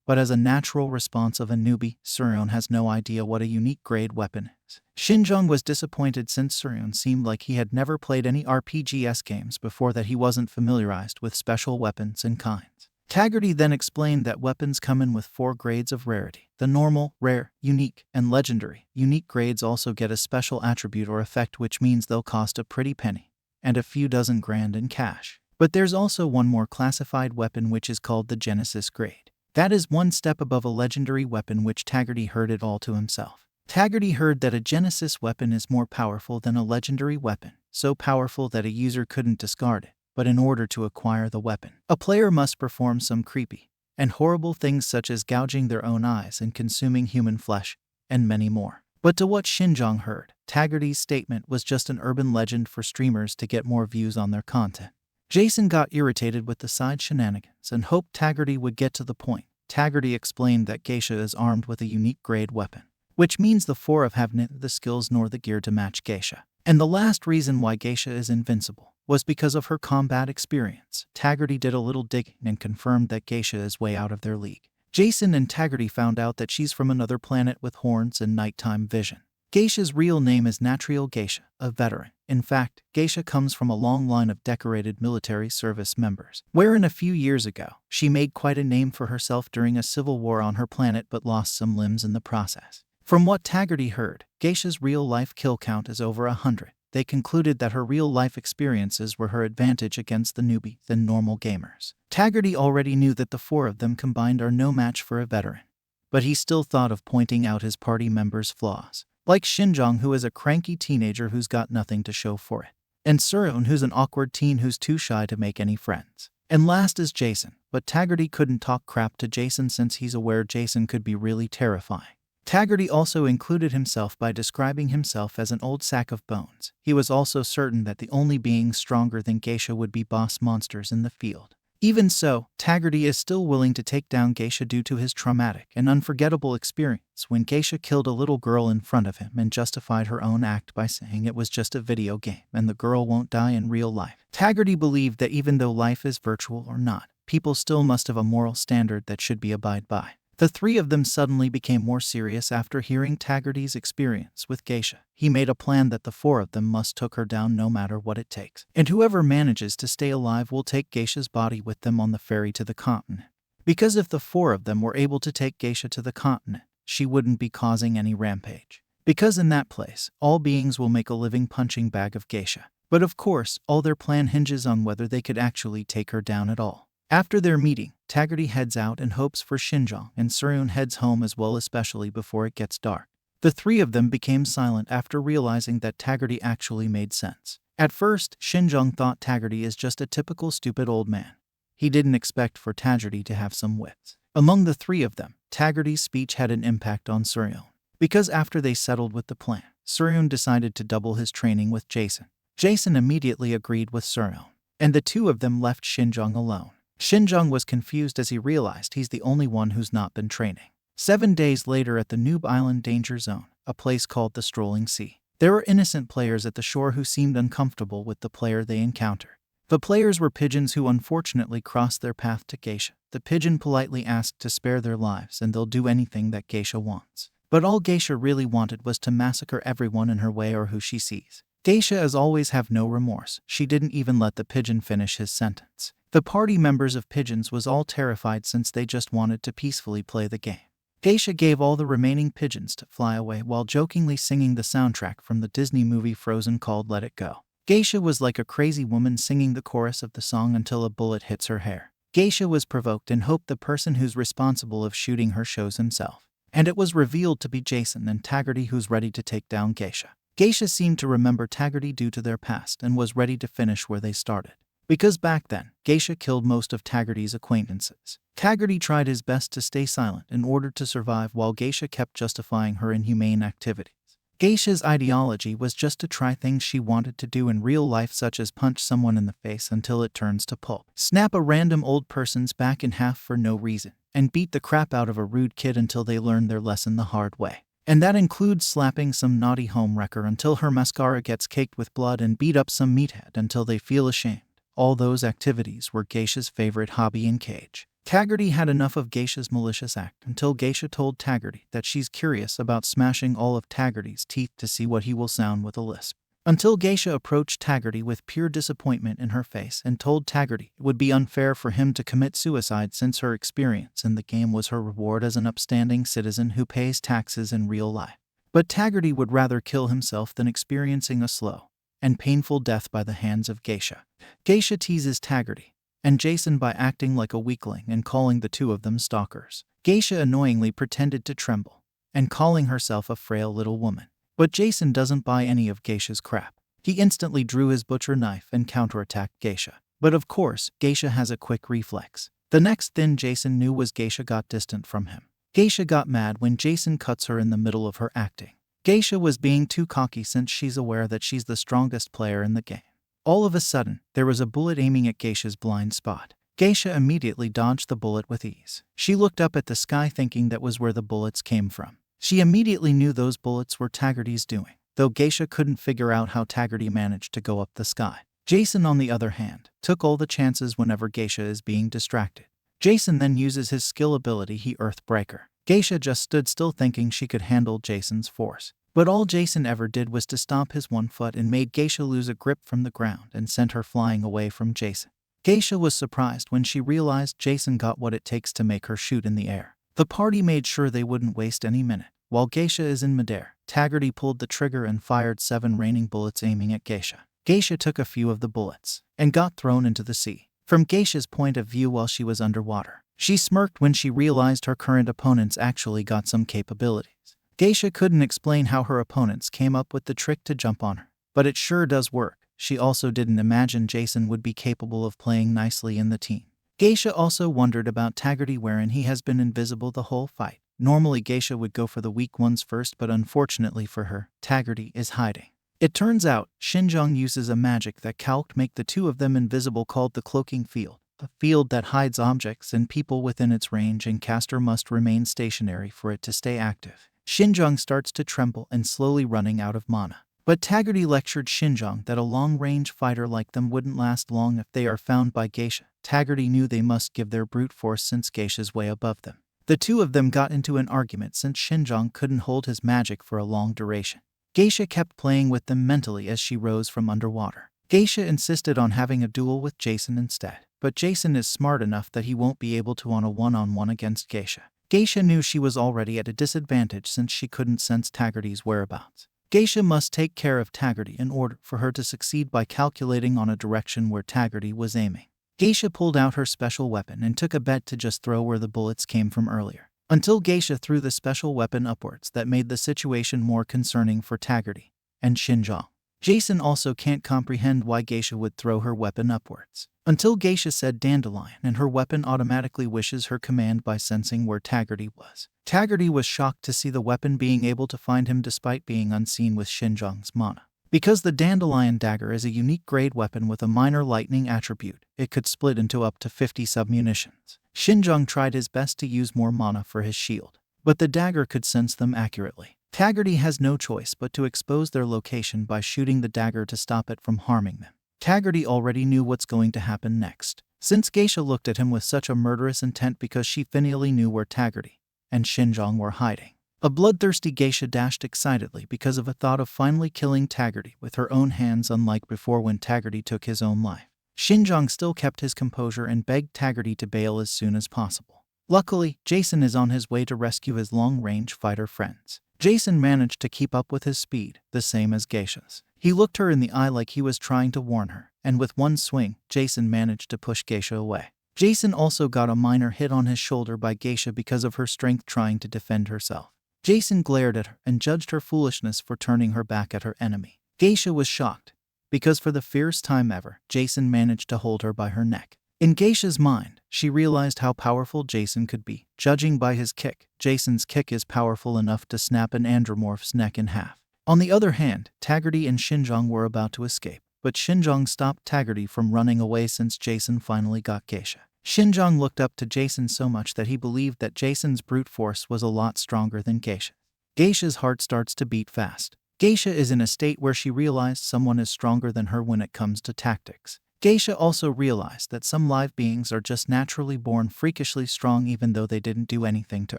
But as a natural response of a newbie, Surion has no idea what a unique grade weapon is. Shinjong was disappointed since Surion seemed like he had never played any RPGs games before, that he wasn't familiarized with special weapons and kinds. Taggarty then explained that weapons come in with 4 grades of rarity: the normal, rare, unique, and legendary. Unique grades also get a special attribute or effect, which means they'll cost a pretty penny, and a few dozen grand in cash. But there's also one more classified weapon, which is called the Genesis grade. That is one step above a legendary weapon, which Taggarty heard it all to himself. Taggarty heard that a Genesis weapon is more powerful than a legendary weapon, so powerful that a user couldn't discard it. But in order to acquire the weapon, a player must perform some creepy and horrible things, such as gouging their own eyes and consuming human flesh, and many more. But to what Shinjong heard, Taggarty's statement was just an urban legend for streamers to get more views on their content. Jason got irritated with the side shenanigans and hoped Taggarty would get to the point. Taggarty explained that Geisha is armed with a unique grade weapon, which means the 4 of have neither the skills nor the gear to match Geisha. And the last reason why Geisha is invincible was because of her combat experience. Taggarty did a little digging and confirmed that Geisha is way out of their league. Jason and Taggarty found out that she's from another planet with horns and nighttime vision. Geisha's real name is Natriel Gaisha, a veteran. In fact, Geisha comes from a long line of decorated military service members, wherein a few years ago, she made quite a name for herself during a civil war on her planet, but lost some limbs in the process. From what Taggarty heard, Geisha's real-life kill count is over 100. They concluded that her real-life experiences were her advantage against the newbie than normal gamers. Taggarty already knew that the 4 of them combined are no match for a veteran, but he still thought of pointing out his party members' flaws, like Shinjong, who is a cranky teenager who's got nothing to show for it, and Surion, who's an awkward teen who's too shy to make any friends. And last is Jason, but Taggarty couldn't talk crap to Jason since he's aware Jason could be really terrifying. Taggarty also included himself by describing himself as an old sack of bones. He was also certain that the only beings stronger than Geisha would be boss monsters in the field. Even so, Taggarty is still willing to take down Geisha due to his traumatic and unforgettable experience when Geisha killed a little girl in front of him and justified her own act by saying it was just a video game and the girl won't die in real life. Taggarty believed that even though life is virtual or not, people still must have a moral standard that should be abided by. The 3 of them suddenly became more serious after hearing Taggarty's experience with Geisha. He made a plan that the 4 of them must take her down no matter what it takes, and whoever manages to stay alive will take Geisha's body with them on the ferry to the continent. Because if the 4 of them were able to take Geisha to the continent, she wouldn't be causing any rampage. Because in that place, all beings will make a living punching bag of Geisha. But of course, all their plan hinges on whether they could actually take her down at all. After their meeting, Taggarty heads out and hopes for Shinjong, and Surion heads home as well, especially before it gets dark. The 3 of them became silent after realizing that Taggarty actually made sense. At first, Shinjong thought Taggarty is just a typical stupid old man. He didn't expect for Taggarty to have some wits. Among the 3 of them, Taggarty's speech had an impact on Surion, because after they settled with the plan, Surion decided to double his training with Jason. Jason immediately agreed with Surion, and the 2 of them left Shinjong alone. Shinjong was confused as he realized he's the only one who's not been training. 7 days later at the Noob Island Danger Zone, a place called the Strolling Sea, there were innocent players at the shore who seemed uncomfortable with the player they encountered. The players were pigeons who unfortunately crossed their path to Geisha. The pigeon politely asked to spare their lives and they'll do anything that Geisha wants. But all Geisha really wanted was to massacre everyone in her way or who she sees. Geisha, as always, have no remorse. She didn't even let the pigeon finish his sentence. The party members of pigeons was all terrified since they just wanted to peacefully play the game. Geisha gave all the remaining pigeons to fly away while jokingly singing the soundtrack from the Disney movie Frozen called Let It Go. Geisha was like a crazy woman singing the chorus of the song until a bullet hits her hair. Geisha was provoked and hoped the person who's responsible of shooting her shows himself. And it was revealed to be Jason and Taggarty, who's ready to take down Geisha. Geisha seemed to remember Taggarty due to their past and was ready to finish where they started. Because back then, Geisha killed most of Taggarty's acquaintances. Taggarty tried his best to stay silent in order to survive while Geisha kept justifying her inhumane activities. Geisha's ideology was just to try things she wanted to do in real life, such as punch someone in the face until it turns to pulp, snap a random old person's back in half for no reason, and beat the crap out of a rude kid until they learned their lesson the hard way. And that includes slapping some naughty homewrecker until her mascara gets caked with blood and beat up some meathead until they feel ashamed. All those activities were Geisha's favorite hobby in Cage. Taggarty had enough of Geisha's malicious act until Geisha told Taggarty that she's curious about smashing all of Taggarty's teeth to see what he will sound with a lisp. Until Geisha approached Taggarty with pure disappointment in her face and told Taggarty it would be unfair for him to commit suicide since her experience in the game was her reward as an upstanding citizen who pays taxes in real life. But Taggarty would rather kill himself than experiencing a slow and painful death by the hands of Geisha. Geisha teases Taggarty and Jason by acting like a weakling and calling the two of them stalkers. Geisha annoyingly pretended to tremble and calling herself a frail little woman. But Jason doesn't buy any of Geisha's crap. He instantly drew his butcher knife and counterattacked Geisha. But of course, Geisha has a quick reflex. The next thing Jason knew was Geisha got distant from him. Geisha got mad when Jason cuts her in the middle of her acting. Geisha was being too cocky since she's aware that she's the strongest player in the game. All of a sudden, there was a bullet aiming at Geisha's blind spot. Geisha immediately dodged the bullet with ease. She looked up at the sky thinking that was where the bullets came from. She immediately knew those bullets were Taggarty's doing, though Geisha couldn't figure out how Taggarty managed to go up the sky. Jason, on the other hand, took all the chances whenever Geisha is being distracted. Jason then uses his skill ability Earthbreaker. Geisha just stood still thinking she could handle Jason's force. But all Jason ever did was to stomp his one foot and made Geisha lose a grip from the ground and sent her flying away from Jason. Geisha was surprised when she realized Jason got what it takes to make her shoot in the air. The party made sure they wouldn't waste any minute. While Geisha is in midair, Taggarty pulled the trigger and fired 7 raining bullets aiming at Geisha. Geisha took a few of the bullets and got thrown into the sea. From Geisha's point of view while she was underwater, she smirked when she realized her current opponents actually got some capabilities. Geisha couldn't explain how her opponents came up with the trick to jump on her, but it sure does work. She also didn't imagine Jason would be capable of playing nicely in the team. Geisha also wondered about Taggarty wherein he has been invisible the whole fight. Normally Geisha would go for the weak ones first, but unfortunately for her, Taggarty is hiding. It turns out, Xinjiang uses a magic that calced make the two of them invisible called the Cloaking Field, a field that hides objects and people within its range, and caster must remain stationary for it to stay active. Xinjiang starts to tremble and slowly running out of mana. But Taggarty lectured Xinjiang that a long-range fighter like them wouldn't last long if they are found by Geisha. Taggarty knew they must give their brute force since Geisha's way above them. The two of them got into an argument since Xinjiang couldn't hold his magic for a long duration. Geisha kept playing with them mentally as she rose from underwater. Geisha insisted on having a duel with Jason instead, but Jason is smart enough that he won't be able to on a one-on-one against Geisha. Geisha knew she was already at a disadvantage since she couldn't sense Taggarty's whereabouts. Geisha must take care of Taggarty in order for her to succeed by calculating on a direction where Taggarty was aiming. Geisha pulled out her special weapon and took a bet to just throw where the bullets came from earlier, until Geisha threw the special weapon upwards that made the situation more concerning for Taggarty and Xinjiang. Jason also can't comprehend why Geisha would throw her weapon upwards, until Geisha said dandelion and her weapon automatically wishes her command by sensing where Taggarty was. Taggarty was shocked to see the weapon being able to find him despite being unseen with Xinjiang's mana. Because the dandelion dagger is a unique grade weapon with a minor lightning attribute, it could split into up to 50 submunitions. Xinjiang tried his best to use more mana for his shield, but the dagger could sense them accurately. Taggarty has no choice but to expose their location by shooting the dagger to stop it from harming them. Taggarty already knew what's going to happen next, since Geisha looked at him with such a murderous intent because she finally knew where Taggarty and Xinjiang were hiding. A bloodthirsty Geisha dashed excitedly because of a thought of finally killing Taggarty with her own hands, unlike before when Taggarty took his own life. Xinjiang still kept his composure and begged Taggarty to bail as soon as possible. Luckily, Jason is on his way to rescue his long-range fighter friends. Jason managed to keep up with his speed, the same as Geisha's. He looked her in the eye like he was trying to warn her, and with one swing, Jason managed to push Geisha away. Jason also got a minor hit on his shoulder by Geisha because of her strength trying to defend herself. Jason glared at her and judged her foolishness for turning her back at her enemy. Geisha was shocked, because for the first time ever, Jason managed to hold her by her neck. In Geisha's mind, she realized how powerful Jason could be. Judging by his kick, Jason's kick is powerful enough to snap an andromorph's neck in half. On the other hand, Taggarty and Xinjiang were about to escape, but Xinjiang stopped Taggarty from running away since Jason finally got Geisha. Xinjiang looked up to Jason so much that he believed that Jason's brute force was a lot stronger than Geisha's. Geisha's heart starts to beat fast. Geisha is in a state where she realized someone is stronger than her when it comes to tactics. Geisha also realized that some live beings are just naturally born freakishly strong even though they didn't do anything to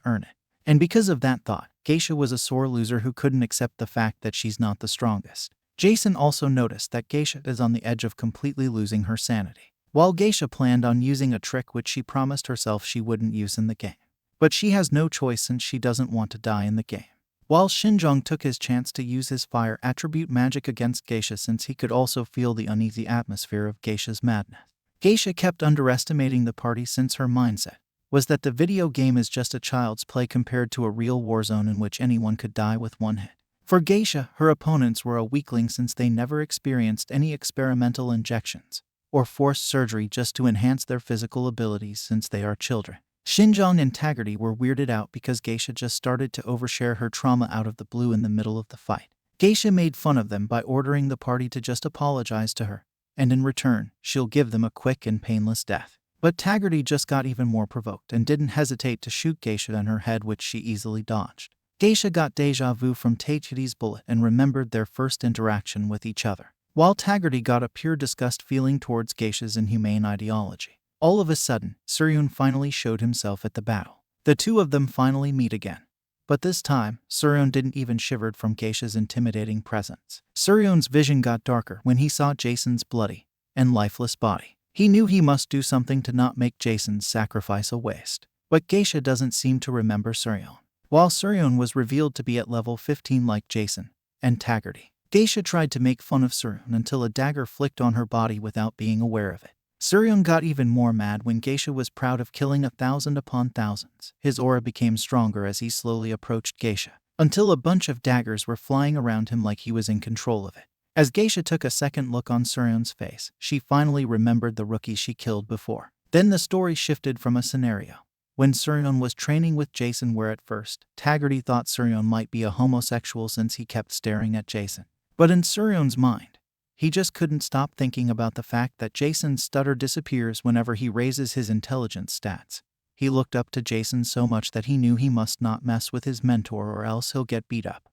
earn it. And because of that thought, Geisha was a sore loser who couldn't accept the fact that she's not the strongest. Jason also noticed that Geisha is on the edge of completely losing her sanity. While Geisha planned on using a trick which she promised herself she wouldn't use in the game. But she has no choice since she doesn't want to die in the game. While Shinjong took his chance to use his fire attribute magic against Geisha since he could also feel the uneasy atmosphere of Geisha's madness. Geisha kept underestimating the party since her mindset was that the video game is just a child's play compared to a real war zone in which anyone could die with one hit. For Geisha, her opponents were a weakling since they never experienced any experimental injections or forced surgery just to enhance their physical abilities since they are children. Shinjong and Taggarty were weirded out because Geisha just started to overshare her trauma out of the blue in the middle of the fight. Geisha made fun of them by ordering the party to just apologize to her, and in return, she'll give them a quick and painless death. But Taggarty just got even more provoked and didn't hesitate to shoot Geisha in her head, which she easily dodged. Geisha got deja vu from Taggarty's bullet and remembered their first interaction with each other, while Taggarty got a pure disgust feeling towards Geisha's inhumane ideology. All of a sudden, Surion finally showed himself at the battle. The two of them finally meet again. But this time, Surion didn't even shiver from Geisha's intimidating presence. Surion's vision got darker when he saw Jason's bloody and lifeless body. He knew he must do something to not make Jason's sacrifice a waste. But Geisha doesn't seem to remember Surion. While Surion was revealed to be at level 15 like Jason and Taggarty, Geisha tried to make fun of Surion until a dagger flicked on her body without being aware of it. Surion got even more mad when Geisha was proud of killing 1,000 upon thousands. His aura became stronger as he slowly approached Geisha, until a bunch of daggers were flying around him like he was in control of it. As Geisha took a second look on Surion's face, she finally remembered the rookie she killed before. Then the story shifted from a scenario when Surion was training with Jason where at first, Taggarty thought Surion might be a homosexual since he kept staring at Jason. But in Surion's mind, he just couldn't stop thinking about the fact that Jason's stutter disappears whenever he raises his intelligence stats. He looked up to Jason so much that he knew he must not mess with his mentor or else he'll get beat up.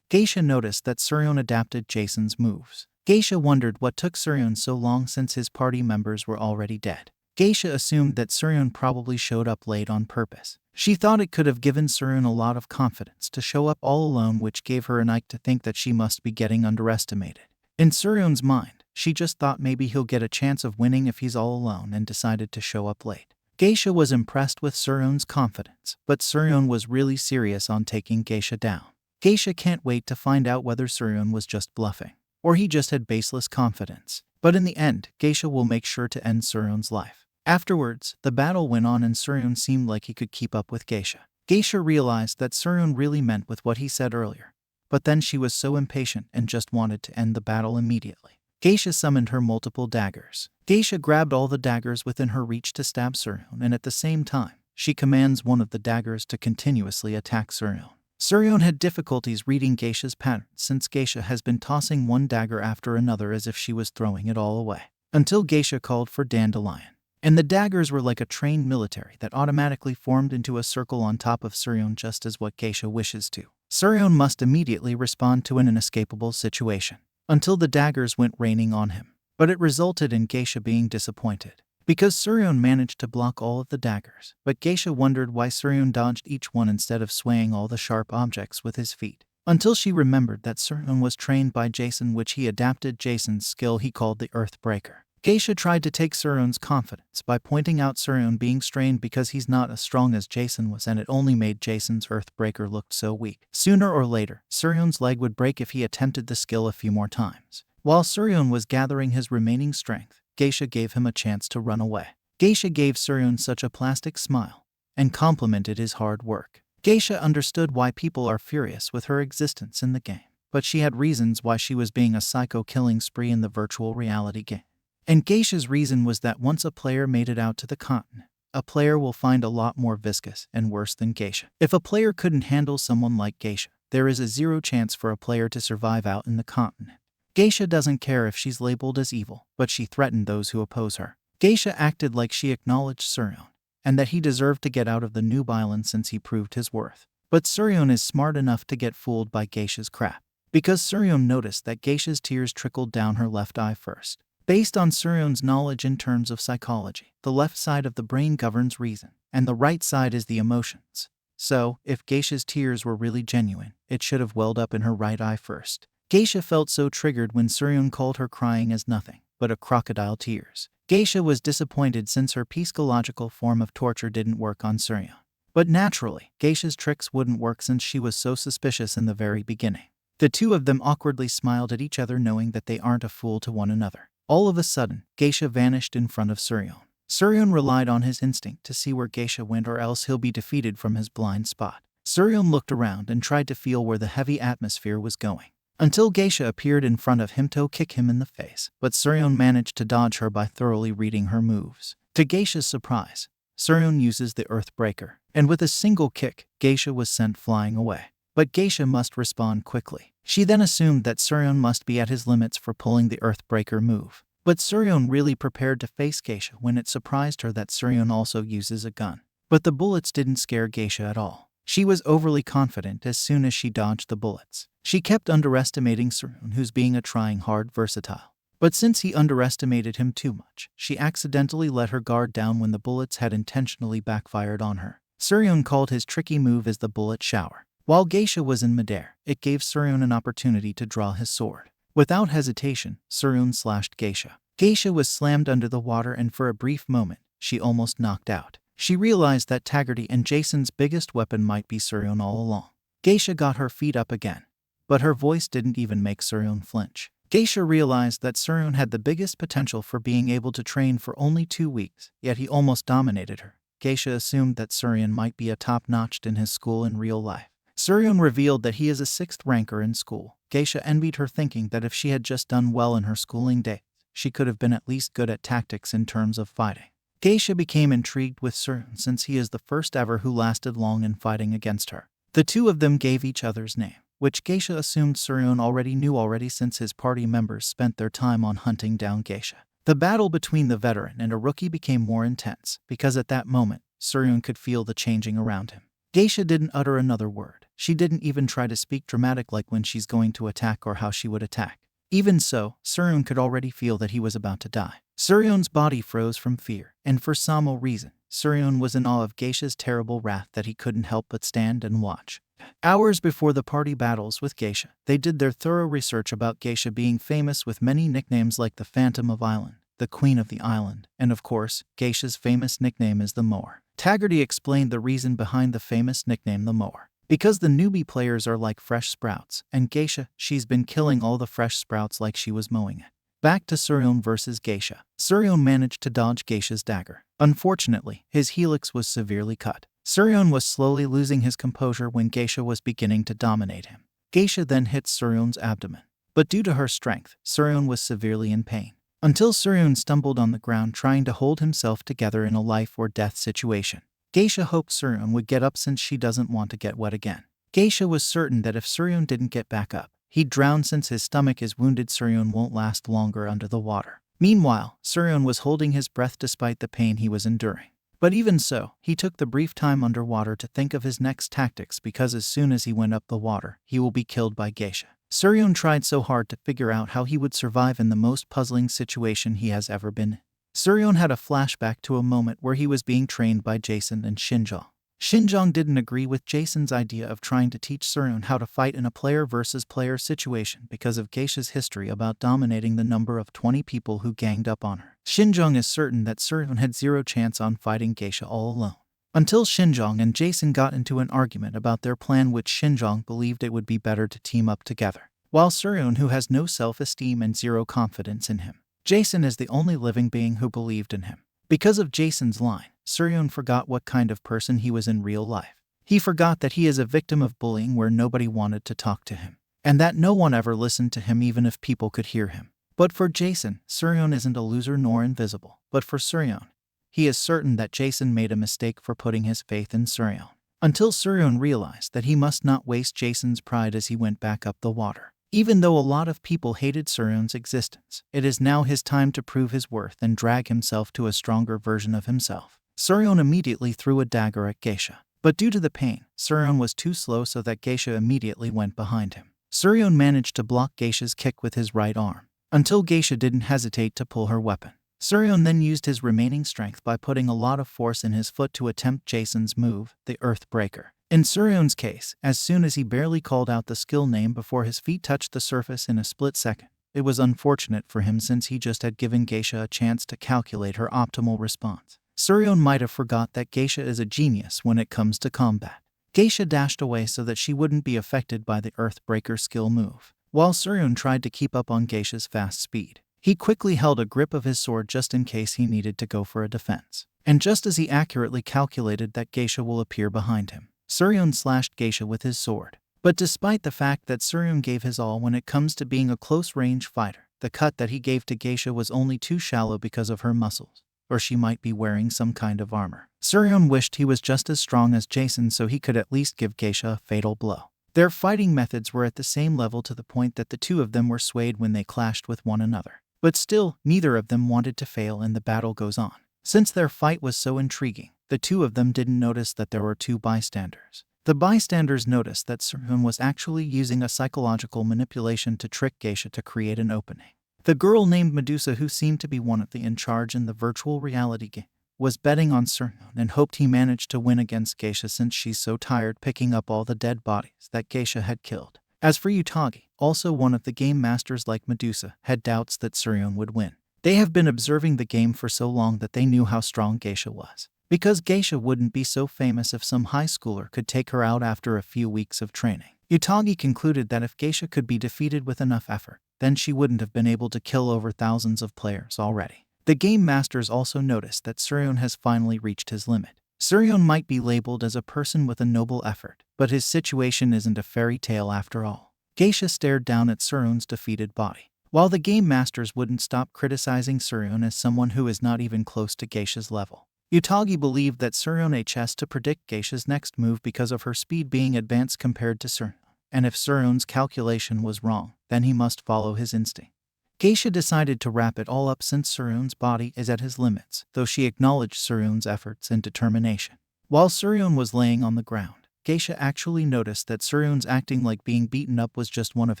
Geisha noticed that Surion adapted Jason's moves. Geisha wondered what took Surion so long since his party members were already dead. Geisha assumed that Surion probably showed up late on purpose. She thought it could have given Surion a lot of confidence to show up all alone, which gave her an ick to think that she must be getting underestimated. In Surion's mind, she just thought maybe he'll get a chance of winning if he's all alone and decided to show up late. Geisha was impressed with Surion's confidence, but Surion was really serious on taking Geisha down. Geisha can't wait to find out whether Surion was just bluffing, or he just had baseless confidence. But in the end, Geisha will make sure to end Surion's life. Afterwards, the battle went on and Surion seemed like he could keep up with Geisha. Geisha realized that Surion really meant with what he said earlier. But then she was so impatient and just wanted to end the battle immediately. Geisha summoned her multiple daggers. Geisha grabbed all the daggers within her reach to stab Surion, and at the same time, she commands one of the daggers to continuously attack Surion. Surion had difficulties reading Geisha's pattern since Geisha has been tossing one dagger after another as if she was throwing it all away, until Geisha called for Dandelion. And the daggers were like a trained military that automatically formed into a circle on top of Surion just as what Geisha wishes to. Surion must immediately respond to an inescapable situation, until the daggers went raining on him. But it resulted in Geisha being disappointed, because Surion managed to block all of the daggers. But Geisha wondered why Surion dodged each one instead of swaying all the sharp objects with his feet, until she remembered that Surion was trained by Jason, which he adapted Jason's skill he called the Earthbreaker. Geisha tried to take Surion's confidence by pointing out Surion being strained because he's not as strong as Jason was, and it only made Jason's Earthbreaker look so weak. Sooner or later, Surion's leg would break if he attempted the skill a few more times. While Surion was gathering his remaining strength, Geisha gave him a chance to run away. Geisha gave Surion such a plastic smile and complimented his hard work. Geisha understood why people are furious with her existence in the game, but she had reasons why she was being a psycho killing spree in the virtual reality game. And Geisha's reason was that once a player made it out to the continent, a player will find a lot more viscous and worse than Geisha. If a player couldn't handle someone like Geisha, there is a 0 chance for a player to survive out in the continent. Geisha doesn't care if she's labeled as evil, but she threatened those who oppose her. Geisha acted like she acknowledged Surion, and that he deserved to get out of the Noob Island since he proved his worth. But Surion is smart enough to get fooled by Geisha's crap. Because Surion noticed that Geisha's tears trickled down her left eye first. Based on Surion's knowledge in terms of psychology, the left side of the brain governs reason, and the right side is the emotions. So, if Geisha's tears were really genuine, it should have welled up in her right eye first. Geisha felt so triggered when Surion called her crying as nothing but a crocodile tears. Geisha was disappointed since her psychological form of torture didn't work on Surion. But naturally, Geisha's tricks wouldn't work since she was so suspicious in the very beginning. The two of them awkwardly smiled at each other, knowing that they aren't a fool to one another. All of a sudden, Geisha vanished in front of Surion. Surion relied on his instinct to see where Geisha went, or else he'll be defeated from his blind spot. Surion looked around and tried to feel where the heavy atmosphere was going, until Geisha appeared in front of him to kick him in the face. But Surion managed to dodge her by thoroughly reading her moves. To Geisha's surprise, Surion uses the Earthbreaker, and with a single kick, Geisha was sent flying away. But Geisha must respond quickly. She then assumed that Surion must be at his limits for pulling the Earthbreaker move. But Surion really prepared to face Geisha when it surprised her that Surion also uses a gun. But the bullets didn't scare Geisha at all. She was overly confident as soon as she dodged the bullets. She kept underestimating Surion, who's being a trying hard versatile. But since he underestimated him too much, she accidentally let her guard down when the bullets had intentionally backfired on her. Surion called his tricky move as the bullet shower. While Geisha was in midair, it gave Surion an opportunity to draw his sword. Without hesitation, Surion slashed Geisha. Geisha was slammed under the water, and for a brief moment, she almost knocked out. She realized that Taggarty and Jason's biggest weapon might be Surion all along. Geisha got her feet up again, but her voice didn't even make Surion flinch. Geisha realized that Surion had the biggest potential for being able to train for only 2 weeks, yet he almost dominated her. Geisha assumed that Surion might be a top-notched in his school in real life. Surion revealed that he is a 6th ranker in school. Geisha envied her, thinking that if she had just done well in her schooling days, she could have been at least good at tactics in terms of fighting. Geisha became intrigued with Surion since he is the first ever who lasted long in fighting against her. The two of them gave each other's name, which Geisha assumed Surion already knew since his party members spent their time on hunting down Geisha. The battle between the veteran and a rookie became more intense, because at that moment, Surion could feel the changing around him. Geisha didn't utter another word. She didn't even try to speak dramatic like when she's going to attack or how she would attack. Even so, Surion could already feel that he was about to die. Surion's body froze from fear, and for some reason, Surion was in awe of Geisha's terrible wrath that he couldn't help but stand and watch. Hours before the party battles with Geisha, they did their thorough research about Geisha being famous with many nicknames like the Phantom of Island, the Queen of the Island, and of course, Geisha's famous nickname is the Mower. Taggarty explained the reason behind the famous nickname the Mower. Because the newbie players are like fresh sprouts, and Geisha, she's been killing all the fresh sprouts like she was mowing it. Back to Surion versus Geisha. Surion managed to dodge Geisha's dagger. Unfortunately, his helix was severely cut. Surion was slowly losing his composure when Geisha was beginning to dominate him. Geisha then hit Surion's abdomen. But due to her strength, Surion was severely in pain, until Surion stumbled on the ground trying to hold himself together in a life-or-death situation. Geisha hoped Surion would get up since she doesn't want to get wet again. Geisha was certain that if Surion didn't get back up, he'd drown since his stomach is wounded. Surion won't last longer under the water. Meanwhile, Surion was holding his breath despite the pain he was enduring. But even so, he took the brief time underwater to think of his next tactics, because as soon as he went up the water, he will be killed by Geisha. Surion tried so hard to figure out how he would survive in the most puzzling situation he has ever been in. Surion had a flashback to a moment where he was being trained by Jason and Shinjong. Shinjong didn't agree with Jason's idea of trying to teach Surion how to fight in a player versus player situation because of Geisha's history about dominating the number of 20 people who ganged up on her. Shinjong is certain that Surion had zero chance on fighting Geisha all alone. Until Shinjong and Jason got into an argument about their plan, which Shinjong believed it would be better to team up together. While Surion, who has no self-esteem and zero confidence in him, Jason is the only living being who believed in him. Because of Jason's line, Surion forgot what kind of person he was in real life. He forgot that he is a victim of bullying where nobody wanted to talk to him, and that no one ever listened to him even if people could hear him. But for Jason, Surion isn't a loser nor invisible. But for Surion, he is certain that Jason made a mistake for putting his faith in Surion. Until Surion realized that he must not waste Jason's pride as he went back up the water. Even though a lot of people hated Surion's existence, it is now his time to prove his worth and drag himself to a stronger version of himself. Surion immediately threw a dagger at Geisha. But due to the pain, Surion was too slow so that Geisha immediately went behind him. Surion managed to block Geisha's kick with his right arm, until Geisha didn't hesitate to pull her weapon. Surion then used his remaining strength by putting a lot of force in his foot to attempt Jason's move, the Earthbreaker. In Surion's case, as soon as he barely called out the skill name before his feet touched the surface in a split second, it was unfortunate for him since he just had given Geisha a chance to calculate her optimal response. Surion might have forgot that Geisha is a genius when it comes to combat. Geisha dashed away so that she wouldn't be affected by the Earthbreaker skill move, while Surion tried to keep up on Geisha's fast speed. He quickly held a grip of his sword just in case he needed to go for a defense. And just as he accurately calculated that Geisha will appear behind him, Surion slashed Geisha with his sword. But despite the fact that Surion gave his all when it comes to being a close-range fighter, the cut that he gave to Geisha was only too shallow because of her muscles, or she might be wearing some kind of armor. Surion wished he was just as strong as Jason so he could at least give Geisha a fatal blow. Their fighting methods were at the same level to the point that the two of them were swayed when they clashed with one another. But still, neither of them wanted to fail and the battle goes on. Since their fight was so intriguing, the two of them didn't notice that there were two bystanders. The bystanders noticed that Surion was actually using a psychological manipulation to trick Geisha to create an opening. The girl named Medusa, who seemed to be one of the in charge in the virtual reality game, was betting on Surion and hoped he managed to win against Geisha since she's so tired picking up all the dead bodies that Geisha had killed. As for Utagi, also one of the game masters like Medusa, had doubts that Surion would win. They have been observing the game for so long that they knew how strong Geisha was. Because Geisha wouldn't be so famous if some high schooler could take her out after a few weeks of training. Utagi concluded that if Geisha could be defeated with enough effort, then she wouldn't have been able to kill over thousands of players already. The game masters also noticed that Surion has finally reached his limit. Surion might be labeled as a person with a noble effort, but his situation isn't a fairy tale after all. Geisha stared down at Surion's defeated body. While the game masters wouldn't stop criticizing Surion as someone who is not even close to Geisha's level, Utagi believed that Surion has to predict Geisha's next move because of her speed being advanced compared to Surion, and if Surion's calculation was wrong, then he must follow his instinct. Geisha decided to wrap it all up since Surion's body is at his limits, though she acknowledged Surion's efforts and determination. While Surion was laying on the ground, Geisha actually noticed that Surion's acting like being beaten up was just one of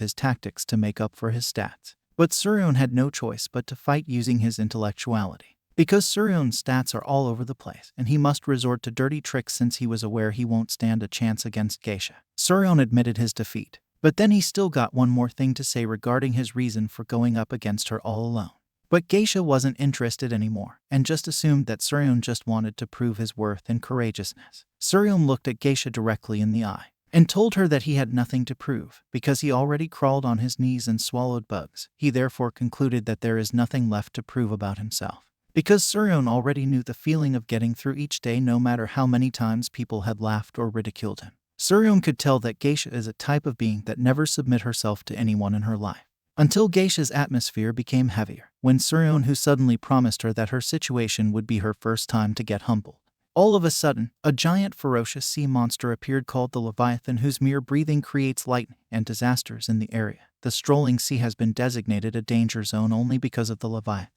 his tactics to make up for his stats. But Surion had no choice but to fight using his intellectuality. Because Surion's stats are all over the place, and he must resort to dirty tricks since he was aware he won't stand a chance against Geisha. Surion admitted his defeat, but then he still got one more thing to say regarding his reason for going up against her all alone. But Geisha wasn't interested anymore, and just assumed that Surion just wanted to prove his worth and courageousness. Surion looked at Geisha directly in the eye, and told her that he had nothing to prove, because he already crawled on his knees and swallowed bugs. He therefore concluded that there is nothing left to prove about himself. Because Surion already knew the feeling of getting through each day no matter how many times people had laughed or ridiculed him. Surion could tell that Geisha is a type of being that never submit herself to anyone in her life. Until Geisha's atmosphere became heavier, when Surion who suddenly promised her that her situation would be her first time to get humbled. All of a sudden, a giant ferocious sea monster appeared called the Leviathan, whose mere breathing creates lightning and disasters in the area. The strolling sea has been designated a danger zone only because of the Leviathan.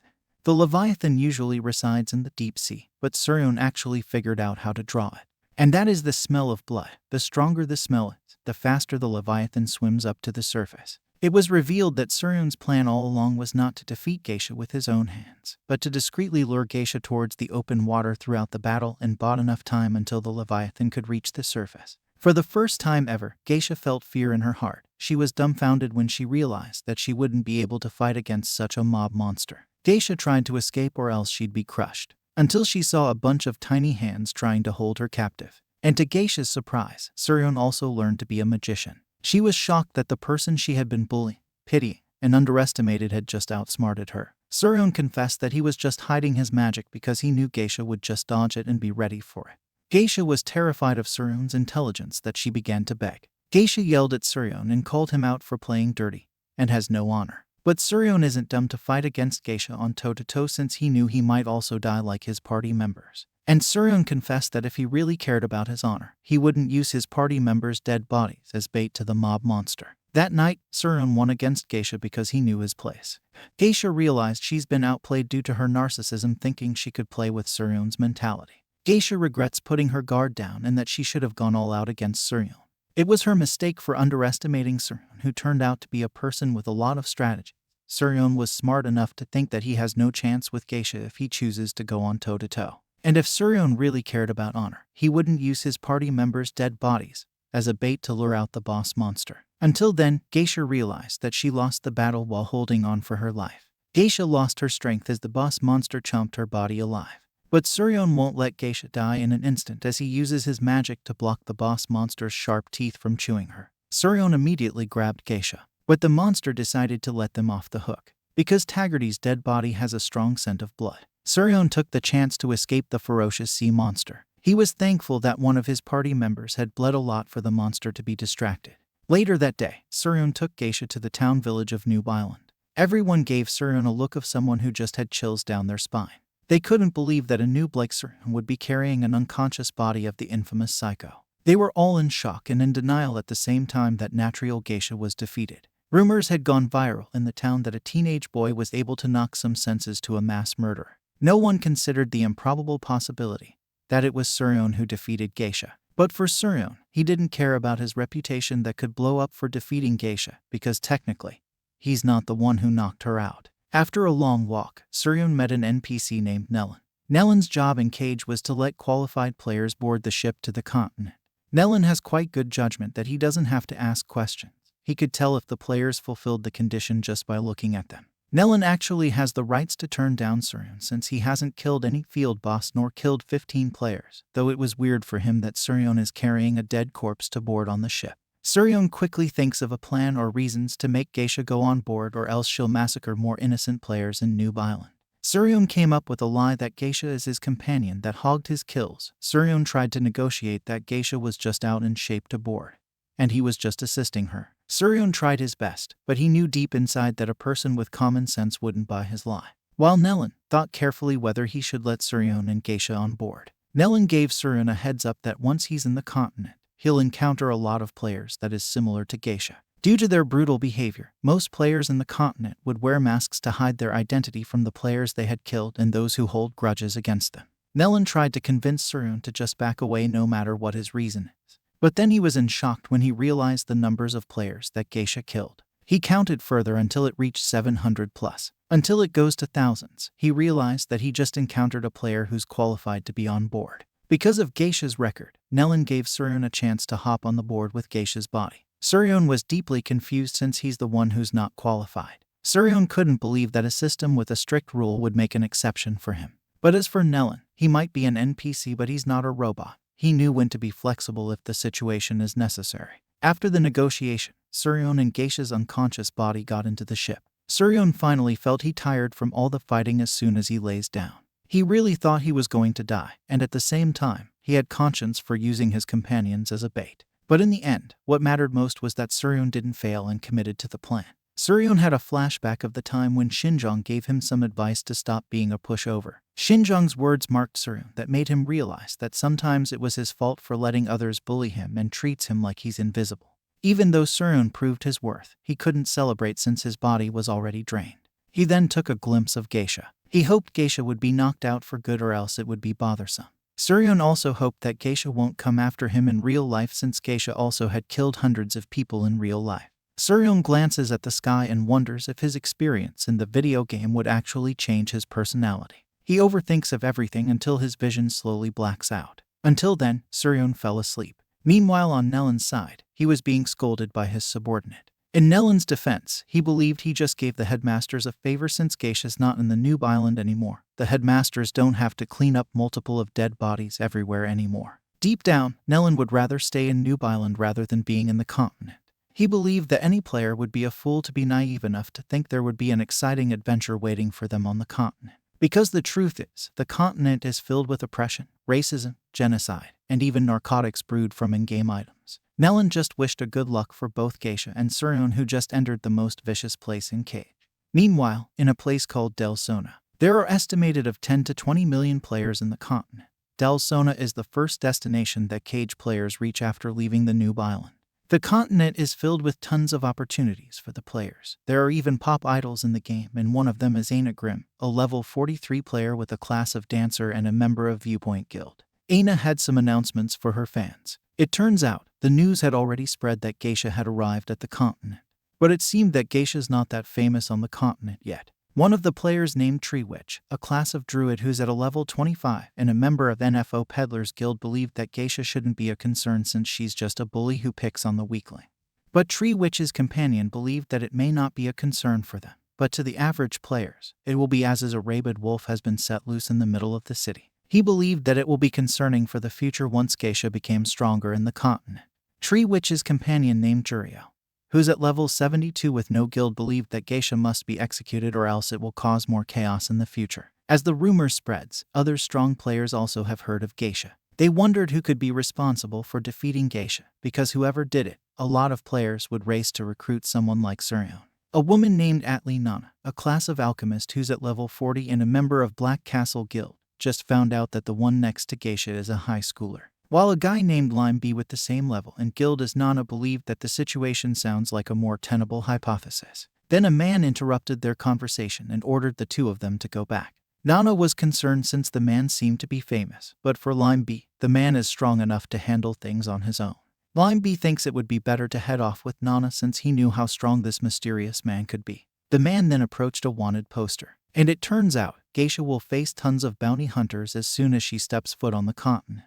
The Leviathan usually resides in the deep sea, but Surion actually figured out how to draw it. And that is the smell of blood. The stronger the smell is, the faster the Leviathan swims up to the surface. It was revealed that Surion's plan all along was not to defeat Geisha with his own hands, but to discreetly lure Geisha towards the open water throughout the battle and bought enough time until the Leviathan could reach the surface. For the first time ever, Geisha felt fear in her heart. She was dumbfounded when she realized that she wouldn't be able to fight against such a mob monster. Geisha tried to escape or else she'd be crushed, until she saw a bunch of tiny hands trying to hold her captive. And to Geisha's surprise, Surion also learned to be a magician. She was shocked that the person she had been bullying, pitying, and underestimated had just outsmarted her. Surion confessed that he was just hiding his magic because he knew Geisha would just dodge it and be ready for it. Geisha was terrified of Surion's intelligence that she began to beg. Geisha yelled at Surion and called him out for playing dirty, and has no honor. But Surion isn't dumb to fight against Geisha on toe-to-toe since he knew he might also die like his party members. And Surion confessed that if he really cared about his honor, he wouldn't use his party members' dead bodies as bait to the mob monster. That night, Surion won against Geisha because he knew his place. Geisha realized she's been outplayed due to her narcissism, thinking she could play with Surion's mentality. Geisha regrets putting her guard down and that she should have gone all out against Surion. It was her mistake for underestimating Surion, who turned out to be a person with a lot of strategy. Surion was smart enough to think that he has no chance with Geisha if he chooses to go on toe-to-toe. And if Surion really cared about honor, he wouldn't use his party members' dead bodies as a bait to lure out the boss monster. Until then, Geisha realized that she lost the battle while holding on for her life. Geisha lost her strength as the boss monster chomped her body alive. But Surion won't let Geisha die in an instant as he uses his magic to block the boss monster's sharp teeth from chewing her. Surion immediately grabbed Geisha, but the monster decided to let them off the hook. Because Taggarty's dead body has a strong scent of blood, Surion took the chance to escape the ferocious sea monster. He was thankful that one of his party members had bled a lot for the monster to be distracted. Later that day, Surion took Geisha to the town village of Noob Island. Everyone gave Surion a look of someone who just had chills down their spine. They couldn't believe that a noob like Surion would be carrying an unconscious body of the infamous psycho. They were all in shock and in denial at the same time that Natriel Gaisha was defeated. Rumors had gone viral in the town that a teenage boy was able to knock some senses to a mass murderer. No one considered the improbable possibility that it was Surion who defeated Geisha. But for Surion, he didn't care about his reputation that could blow up for defeating Geisha, because technically, he's not the one who knocked her out. After a long walk, Surion met an NPC named Nellen. Nellen's job in Cage was to let qualified players board the ship to the continent. Nellen has quite good judgment that he doesn't have to ask questions. He could tell if the players fulfilled the condition just by looking at them. Nellen actually has the rights to turn down Surion since he hasn't killed any field boss nor killed 15 players, though it was weird for him that Surion is carrying a dead corpse to board on the ship. Surion quickly thinks of a plan or reasons to make Geisha go on board, or else she'll massacre more innocent players in Noob Island. Surion came up with a lie that Geisha is his companion that hogged his kills. Surion tried to negotiate that Geisha was just out in shape to board, and he was just assisting her. Surion tried his best, but he knew deep inside that a person with common sense wouldn't buy his lie. While Nellen thought carefully whether he should let Surion and Geisha on board, Nellen gave Surion a heads up that once he's in the continent, he'll encounter a lot of players that is similar to Geisha. Due to their brutal behavior, most players in the continent would wear masks to hide their identity from the players they had killed and those who hold grudges against them. Nellen tried to convince Surion to just back away no matter what his reason is. But then he was in shock when he realized the numbers of players that Geisha killed. He counted further until it reached 700 plus. Until it goes to thousands, he realized that he just encountered a player who's qualified to be on board. Because of Geisha's record, Nellen gave Surion a chance to hop on the board with Geisha's body. Surion was deeply confused since he's the one who's not qualified. Surion couldn't believe that a system with a strict rule would make an exception for him. But as for Nellen, he might be an NPC but he's not a robot. He knew when to be flexible if the situation is necessary. After the negotiation, Surion and Geisha's unconscious body got into the ship. Surion finally felt he tired from all the fighting as soon as he lays down. He really thought he was going to die, and at the same time, he had conscience for using his companions as a bait. But in the end, what mattered most was that Surion didn't fail and committed to the plan. Surion had a flashback of the time when Shinjong gave him some advice to stop being a pushover. Shinjong's words marked Surion that made him realize that sometimes it was his fault for letting others bully him and treats him like he's invisible. Even though Surion proved his worth, he couldn't celebrate since his body was already drained. He then took a glimpse of Geisha. He hoped Geisha would be knocked out for good or else it would be bothersome. Surion also hoped that Geisha won't come after him in real life since Geisha also had killed hundreds of people in real life. Surion glances at the sky and wonders if his experience in the video game would actually change his personality. He overthinks of everything until his vision slowly blacks out. Until then, Surion fell asleep. Meanwhile, on Nellen's side, he was being scolded by his subordinate. In Nellen's defense, he believed he just gave the headmasters a favor since Geisha's not in the Noob Island anymore. The headmasters don't have to clean up multiple of dead bodies everywhere anymore. Deep down, Nellen would rather stay in Noob Island rather than being in the continent. He believed that any player would be a fool to be naive enough to think there would be an exciting adventure waiting for them on the continent. Because the truth is, the continent is filled with oppression, racism, genocide, and even narcotics brewed from in-game items. Nellen just wished a good luck for both Geisha and Surion, who just entered the most vicious place in Cage. Meanwhile, in a place called Del Sona, there are estimated of 10 to 20 million players in the continent. Del Sona is the first destination that Cage players reach after leaving the Noob Island. The continent is filled with tons of opportunities for the players. There are even pop idols in the game, and one of them is Aina Grimm, a level 43 player with a class of dancer and a member of Viewpoint Guild. Aina had some announcements for her fans. It turns out, the news had already spread that Geisha had arrived at the continent. But it seemed that Geisha's not that famous on the continent yet. One of the players named Tree Witch, a class of druid who's at a level 25 and a member of NFO Peddlers Guild, believed that Geisha shouldn't be a concern since she's just a bully who picks on the weakling. But Tree Witch's companion believed that it may not be a concern for them, but to the average players, it will be as a rabid wolf has been set loose in the middle of the city. He believed that it will be concerning for the future once Geisha became stronger in the continent. Tree Witch's companion named Surion, who's at level 72 with no guild, believed that Geisha must be executed or else it will cause more chaos in the future. As the rumor spreads, other strong players also have heard of Geisha. They wondered who could be responsible for defeating Geisha, because whoever did it, a lot of players would race to recruit someone like Siryeon. A woman named Atli Nana, a class of alchemist who's at level 40 and a member of Black Castle Guild, just found out that the one next to Geisha is a high schooler. While a guy named Lime B with the same level and guild as Nana believed that the situation sounds like a more tenable hypothesis. Then a man interrupted their conversation and ordered the two of them to go back. Nana was concerned since the man seemed to be famous, but for Lime B, the man is strong enough to handle things on his own. Lime B thinks it would be better to head off with Nana since he knew how strong this mysterious man could be. The man then approached a wanted poster. And it turns out, Geisha will face tons of bounty hunters as soon as she steps foot on the continent.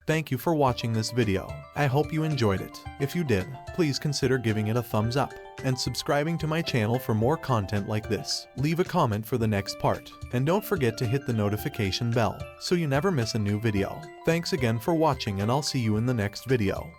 Thank you for watching this video. I hope you enjoyed it. If you did, please consider giving it a thumbs up and subscribing to my channel for more content like this. Leave a comment for the next part, and don't forget to hit the notification bell so you never miss a new video. Thanks again for watching, and I'll see you in the next video.